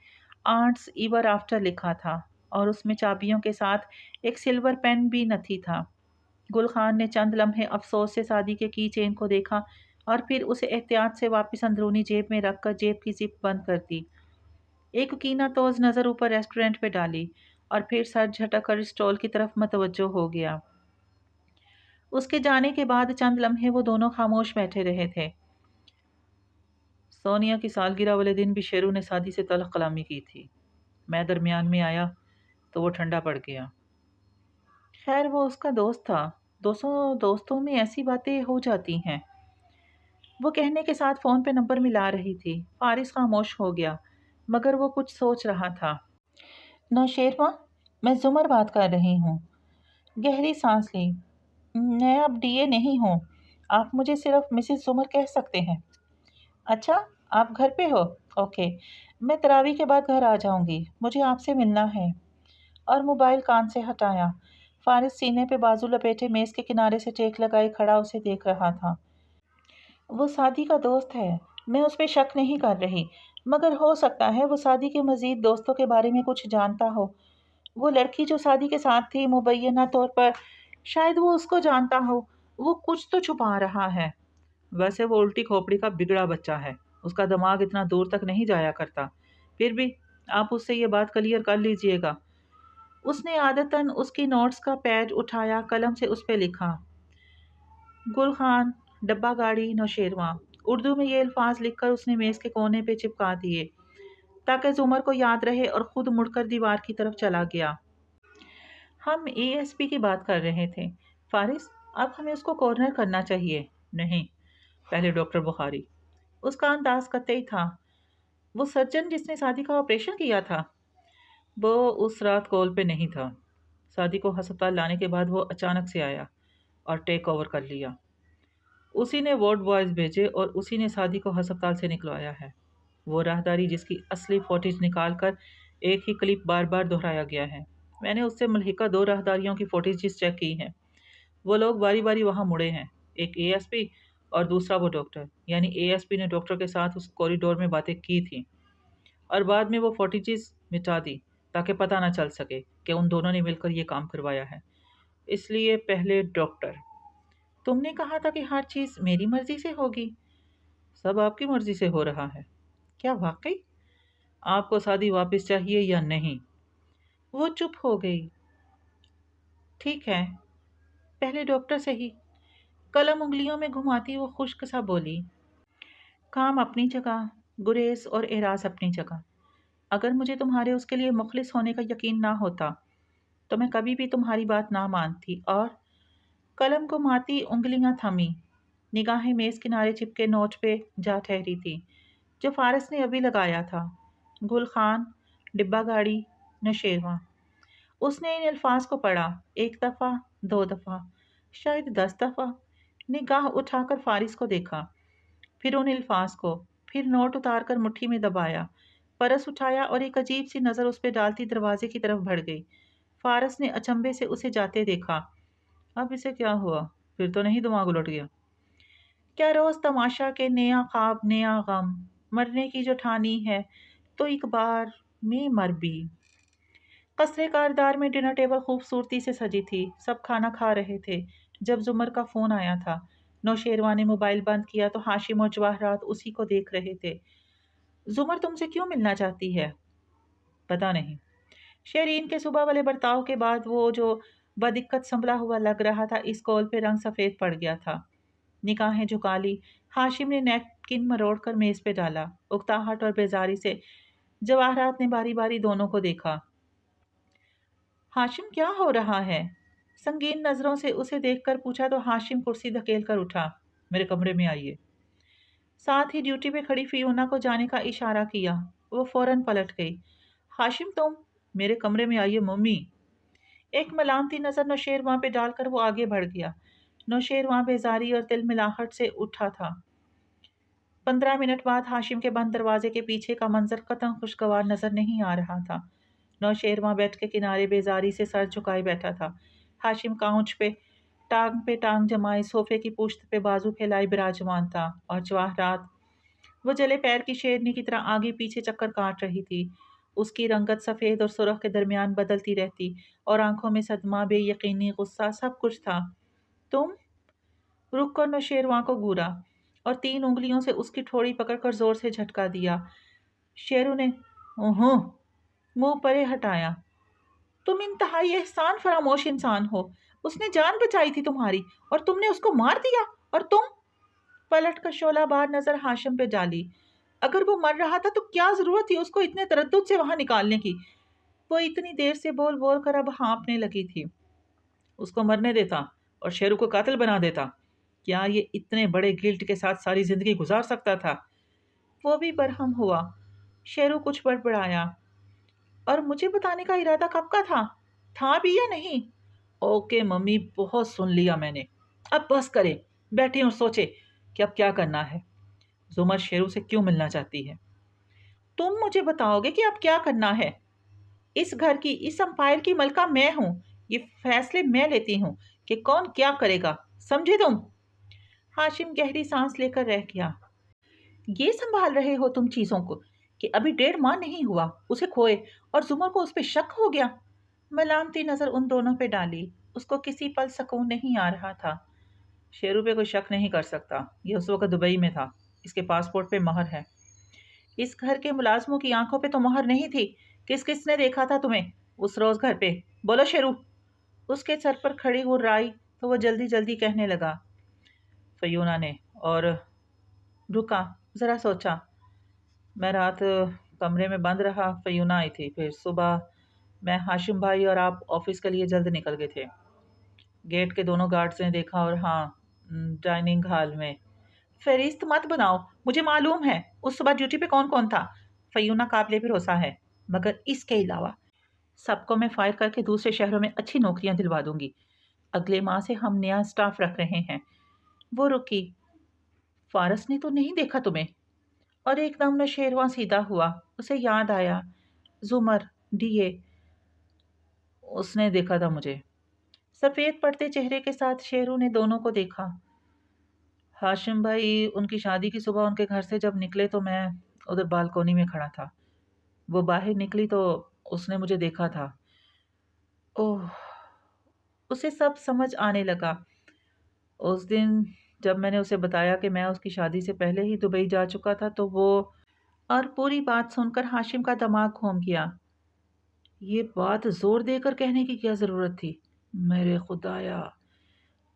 आर्ट्स ईवर आफ्टर लिखा था, और उसमें चाबियों के साथ एक सिल्वर पेन भी नथी था। गुलखान ने चंद लम्हे अफसोस से सादी के की चेन को देखा और फिर उसे एहतियात से वापस अंदरूनी जेब में रखकर जेब की जिप बंद कर दी। एक कीना तोज नज़र ऊपर रेस्टोरेंट पे डाली और फिर सर झटक कर स्टॉल की तरफ मतवज्जो हो गया। उसके जाने के बाद चंद लम्हे वो दोनों खामोश बैठे रहे थे। सोनिया की सालगिरह वाले दिन भी शेरू ने सादी से तल्ख कलामी की थी। मैं दरमियान में आया तो वो ठंडा पड़ गया। खैर, वो उसका दोस्त था। दोस्तों में ऐसी बातें हो जाती हैं। वो कहने के साथ फ़ोन पे नंबर मिला रही थी। फारिस खामोश हो गया, मगर वो कुछ सोच रहा था। नौशेरवा, मैं जुमर बात कर रही हूँ। गहरी सांस ली। मैं अब डीए नहीं हूँ, आप मुझे सिर्फ मिसेस जुमर कह सकते हैं। अच्छा, आप घर पे हो? ओके, मैं तरावी के बाद घर आ जाऊँगी, मुझे आपसे मिलना है। और मोबाइल कान से हटाया। फारिस सीने पे बाजू लपेटे मेज़ के किनारे से टेक लगाए खड़ा उसे देख रहा था। वो सादी का दोस्त है, मैं उस पर शक नहीं कर रही, मगर हो सकता है वो सादी के मज़ीद दोस्तों के बारे में कुछ जानता हो। वो लड़की जो सादी के साथ थी, मुबैना तौर पर शायद वो उसको जानता हो। वो कुछ तो छुपा रहा है। वैसे वो उल्टी खोपड़ी का बिगड़ा बच्चा है, उसका दिमाग इतना दूर तक नहीं जाया करता। फिर भी आप उससे ये बात क्लियर कर लीजिएगा। उसने आदतन उसकी नोट्स का पैड उठाया, कलम से उस पर लिखा, गुल खान, डब्बा गाड़ी, नौशेरवा। उर्दू में ये अल्फाज लिखकर उसने मेज़ के कोने पे चिपका दिए ताकि जुमर को याद रहे, और ख़ुद मुड़कर दीवार की तरफ चला गया। हम एएसपी की बात कर रहे थे फारिस, अब हमें उसको कॉर्नर करना चाहिए। नहीं, पहले डॉक्टर बुखारी। उसका अंदाज कतई था। वो सर्जन जिसने शादी का ऑपरेशन किया था, वो उस रात कॉल पे नहीं था। शादी को हस्पताल लाने के बाद वो अचानक से आया और टेक ओवर कर लिया। उसी ने वार्ड बॉयज़ भेजे और उसी ने शादी को हस्पताल से निकलवाया है। वो राहदारी जिसकी असली फुटेज निकाल कर एक ही क्लिप बार बार दोहराया गया है। मैंने उससे मुल्हिका 2 राहदारियों की फुटेजेस चेक की हैं। वो लोग बारी बारी वहाँ मुड़े हैं, एक एएसपी اور دوسرا وہ ڈاکٹر، یعنی ASP نے ڈاکٹر کے ساتھ اس کوریڈور میں باتیں کی تھیں اور بعد میں وہ فوٹیجز مٹا دی تاکہ پتہ نہ چل سکے کہ ان دونوں نے مل کر یہ کام کروایا ہے۔ اس لیے پہلے ڈاکٹر۔ تم نے کہا تھا کہ ہر چیز میری مرضی سے ہوگی۔ سب آپ کی مرضی سے ہو رہا ہے۔ کیا واقعی؟ آپ کو شادی واپس چاہیے یا نہیں؟ وہ چپ ہو گئی۔ ٹھیک ہے، پہلے ڈاکٹر سے ہی۔ قلم انگلیوں میں گھماتی وہ خشک سا بولی، کام اپنی جگہ، گریز اور اعراض اپنی جگہ۔ اگر مجھے تمہارے اس کے لیے مخلص ہونے کا یقین نہ ہوتا تو میں کبھی بھی تمہاری بات نہ مانتی۔ اور قلم گھماتی انگلیاں تھمی، نگاہیں میز کنارے چپکے نوٹ پہ جا ٹھہری تھی جو فارس نے ابھی لگایا تھا۔ گل خان، ڈبہ گاڑی، نوشیروان۔ اس نے ان الفاظ کو پڑھا، ایک دفعہ، دو دفعہ، شاید 10 دفعہ۔ نگاہ اٹھا کر فارس کو دیکھا، پھر ان الفاظ کو، پھر نوٹ اتار کر مٹھی میں دبایا، پرس اٹھایا اور ایک عجیب سی نظر اس پہ ڈالتی دروازے کی طرف بڑھ گئی۔ فارس نے اچنبے سے اسے جاتے دیکھا۔ اب اسے کیا ہوا؟ پھر تو نہیں دماغ الٹ گیا؟ کیا روز تماشا کے نیا خواب نیا غم، مرنے کی جو ٹھانی ہے تو ایک بار میں مر بھی۔ قصرے کاردار میں ڈنر ٹیبل خوبصورتی سے سجی تھی، سب کھانا کھا رہے تھے جب زمر کا فون آیا تھا۔ نوشیروان نے موبائل بند کیا تو ہاشم اور جواہرات اسی کو دیکھ رہے تھے۔ زمر تم سے کیوں ملنا چاہتی ہے؟ پتہ نہیں۔ شیرین کے صبح والے برتاؤ کے بعد وہ جو بدقت سنبھلا ہوا لگ رہا تھا اس کول پہ رنگ سفید پڑ گیا تھا۔ نگاہیں جھکا لی، ہاشم نے نیپکن مروڑ کر میز پہ ڈالا۔ اکتاہٹ اور بیزاری سے جواہرات نے باری باری دونوں کو دیکھا۔ ہاشم کیا ہو رہا ہے؟ سنگین نظروں سے اسے دیکھ کر پوچھا تو ہاشم کرسی دھکیل کر اٹھا، میرے کمرے میں آئیے۔ ساتھ ہی ڈیوٹی پہ کھڑی فیونا کو جانے کا اشارہ کیا۔ وہ فوراً پلٹ گئی۔ ہاشم تم میرے کمرے میں آئیے ممی۔ ایک ملامتی نظر نوشیروان پہ ڈال کر وہ آگے بڑھ گیا۔ نوشیروان بیزاری اور دل ملاحٹ سے اٹھا تھا۔ 15 منٹ بعد ہاشم کے بند دروازے کے پیچھے کا منظر قطعاً خوشگوار نظر نہیں آ رہا تھا۔ نوشیروان بیٹھ کے کنارے بیزاری سے سر جھکائے بیٹھا تھا۔ ہاشم کاؤنچ پہ ٹانگ جمائے صوفے کی پشت پہ بازو پھیلائے براجمان تھا، اور جواہرات وہ جلے پیر کی شیرنی کی طرح آگے پیچھے چکر کاٹ رہی تھی۔ اس کی رنگت سفید اور سرخ کے درمیان بدلتی رہتی اور آنکھوں میں صدمہ، بے یقینی، غصہ، سب کچھ تھا۔ تم؟ رک کر نوشیروان کو گورا اور 3 انگلیوں سے اس کی ٹھوڑی پکڑ کر زور سے جھٹکا دیا۔ شیرو نے منہ پرے ہٹایا۔ تم انتہائی احسان فراموش انسان ہو۔ اس نے جان بچائی تھی تمہاری اور تم نے اس کو مار دیا، اور تم؟ پلٹ کر شعلہ بار نظر ہاشم پہ ڈالی۔ اگر وہ مر رہا تھا تو کیا ضرورت تھی اس کو اتنے تردد سے وہاں نکالنے کی؟ وہ اتنی دیر سے بول بول کر اب ہانپنے لگی تھی۔ اس کو مرنے دیتا اور شیرو کو قاتل بنا دیتا، کیا یہ اتنے بڑے گلٹ کے ساتھ ساری زندگی گزار سکتا تھا؟ وہ بھی برہم ہوا۔ شیرو کچھ بڑبڑایا۔ اور مجھے بتانے کا ارادہ کب کا تھا بھی یا نہیں؟ اوکے ممی، بہت سن لیا میں نے، اب بس کرے، بیٹھے اور سوچے کہ اب کیا کرنا ہے۔ زمر شیرو سے کیوں ملنا چاہتی ہے؟ تم مجھے بتاؤ گے کہ اب کیا کرنا ہے؟ اس گھر کی، اس امپائر کی ملکہ میں ہوں، یہ فیصلے میں لیتی ہوں کہ کون کیا کرے گا، سمجھے تم؟ ہاشم گہری سانس لے کر رہ گیا۔ یہ سنبھال رہے ہو تم چیزوں کو کہ ابھی 1.5 ماہ نہیں ہوا اسے کھوئے اور زمر کو اس پہ شک ہو گیا؟ ملامتی نظر ان دونوں پہ ڈالی۔ اس کو کسی پل سکون نہیں آ رہا تھا۔ شیرو پہ کوئی شک نہیں کر سکتا، یہ اس وقت دبئی میں تھا، اس کے پاسپورٹ پہ مہر ہے۔ اس گھر کے ملازموں کی آنکھوں پہ تو مہر نہیں تھی۔ کس نے دیکھا تھا تمہیں اس روز گھر پہ؟ بولو شیرو۔ اس کے سر پر کھڑی غرائی تو وہ جلدی جلدی کہنے لگا، فیونا نے، اور رکا، ذرا سوچا۔ میں رات کمرے میں بند رہا، فیونا آئی تھی، پھر صبح میں، ہاشم بھائی اور آپ آفس کے لیے جلد نکل گئے تھے۔ گیٹ کے دونوں گارڈز نے دیکھا، اور ہاں، ڈائننگ ہال میں۔ فہرست مت بناؤ، مجھے معلوم ہے اس صبح ڈیوٹی پہ کون کون تھا۔ فیونا قابل بھروسہ ہے، مگر اس کے علاوہ سب کو میں فائر کر کے دوسرے شہروں میں اچھی نوکریاں دلوا دوں گی۔ اگلے ماہ سے ہم نیا سٹاف رکھ رہے ہیں۔ وہ رکی۔ فارس نے تو نہیں دیکھا تمہیں؟ اور ایک دم نوشیروان سیدھا ہوا۔ اسے یاد آیا، زمر، ڈیے، اس نے دیکھا تھا مجھے۔ سفید پڑتے چہرے کے ساتھ شیرو نے دونوں کو دیکھا۔ हाशिम भाई उनकी शादी की सुबह उनके घर से जब निकले तो मैं उधर बालकोनी में खड़ा था। वो बाहर निकली तो उसने मुझे देखा था। ओह! उसे सब समझ आने लगा। उस दिन जब मैंने उसे बताया कि मैं उसकी शादी से पहले ही दुबई जा चुका था तो वो और पूरी बात सुनकर हाशिम का दिमाग घूम गया। ये बात ज़ोर देकर कहने की क्या ज़रूरत थी? मेरे खुदाया!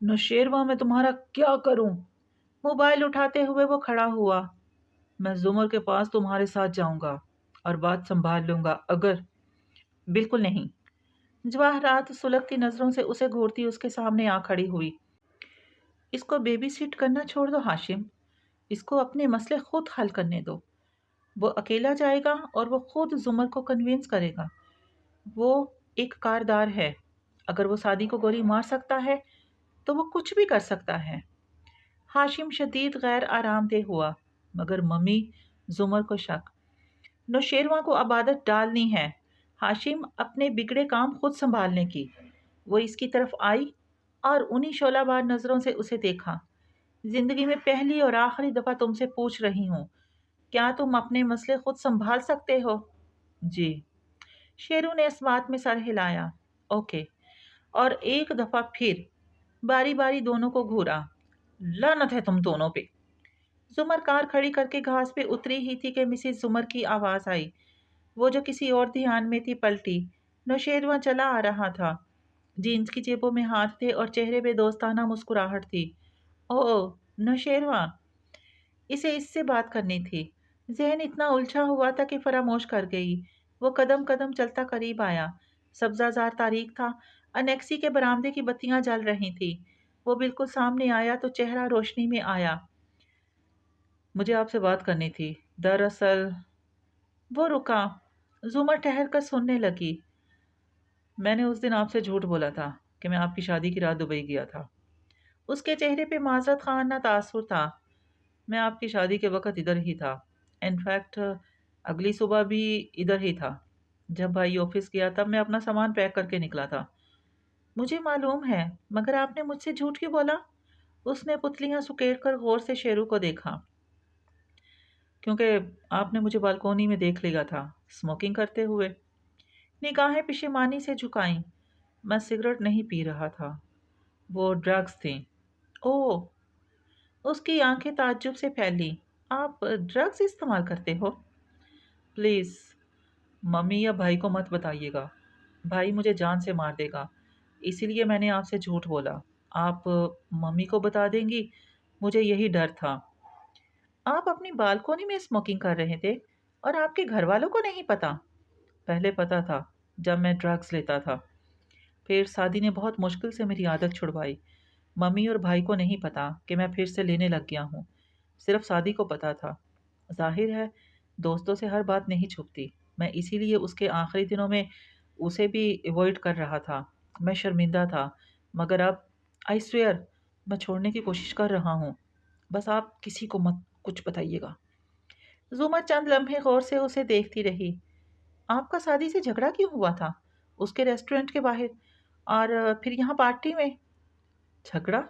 नौशेरवा मैं तुम्हारा क्या करूं? मोबाइल उठाते हुए वो खड़ा हुआ। मैं जुमर के पास तुम्हारे साथ जाऊंगा और बात संभाल लूंगा अगर। बिल्कुल नहीं। जवाहरात सुलगती नजरों से उसे घूरती उसके सामने आ खड़ी हुई। इसको बेबी सिट करना छोड़ दो हाशिम। इसको अपने मसले खुद हल करने दो। वो अकेला जाएगा और वो खुद जुमर को कन्विंस करेगा। वो एक कारदार है। अगर वो सादी को गोली मार सकता है तो वो कुछ भी कर सकता है। हाशिम शदीद गैर आरामदेह हुआ। मगर मम्मी, जुमर को शक। नौशेरवा को अब आदत डालनी है हाशिम अपने बिगड़े काम खुद संभालने की। वो इसकी तरफ आई और उन्हीं शोलाबार नजरों से उसे देखा। जिंदगी में पहली और आखिरी दफा तुमसे पूछ रही हूँ, क्या तुम अपने मसले खुद संभाल सकते हो? जी। शेरू ने इस बात में सर हिलाया। ओके। और एक दफा फिर बारी बारी दोनों को घूरा। लानत है तुम दोनों पे। जुमर कार खड़ी करके घास पे उतरी ही थी कि मिसेस जुमर की आवाज आई। वो जो किसी और ध्यान में थी पलटी। नौशेरवा चला आ रहा था। जीन्स की जेबों में हाथ थे और चेहरे पे दोस्ताना मुस्कुराहट थी। ओह नौशेरवा, इसे इससे बात करनी थी। जहन इतना उलझा हुआ था कि फरामोश कर गई। वो कदम कदम चलता करीब आया। सब्जाजार तारीख था। अनेक्सी के बरामदे की बत्तियां जल रही थी। वो बिल्कुल सामने आया तो चेहरा रोशनी में आया। मुझे आपसे बात करनी थी। दरअसल वो रुका। जुमर ठहर कर सुनने लगी। मैंने उस दिन आपसे झूठ बोला था कि मैं आपकी शादी की रात दुबई गया था। उसके चेहरे पे माजरत खाना तासुर था। मैं आपकी शादी के वक्त इधर ही था। इनफैक्ट अगली सुबह भी इधर ही था। जब भाई ऑफिस गया तब मैं अपना सामान पैक करके निकला था। मुझे मालूम है, मगर आपने मुझसे झूठ क्यों बोला? उसने पुतलियां सुकेड़ कर गौर से शेरू को देखा। क्योंकि आपने मुझे बालकोनी में देख लिया था स्मोकिंग करते हुए। निगाहें पिशेमानी से झुकाईं। मैं सिगरेट नहीं पी रहा था, वो ड्रग्स थी। ओह! उसकी आंखें ताज्जुब से फैली। आप ड्रग्स इस्तेमाल करते हो? प्लीज़ मम्मी या भाई को मत बताइएगा। भाई मुझे जान से मार देगा। इसीलिए मैंने आपसे झूठ बोला। आप मम्मी को बता देंगी, मुझे यही डर था। आप अपनी बालकोनी में स्मोकिंग कर रहे थे और आपके घर वालों को नहीं पता? पहले पता था, जब मैं ड्रग्स लेता था। फिर सादी ने बहुत मुश्किल से मेरी आदत छुड़वाई। मम्मी और भाई को नहीं पता कि मैं फिर से लेने लग गया हूँ। सिर्फ सादी को पता था। जाहिर है दोस्तों से हर बात नहीं छुपती। मैं इसीलिए उसके आखिरी दिनों में उसे भी अवॉइड कर रहा था। मैं शर्मिंदा था, मगर अब आई स्वेयर मैं छोड़ने की कोशिश कर रहा हूँ। बस आप किसी को मत कुछ बताइएगा। जुमर चंद लम्हे गौर से उसे देखती रही। आपका सादी से झगड़ा क्यों हुआ था? उसके रेस्टोरेंट के बाहर और फिर यहाँ पार्टी में? झगड़ा?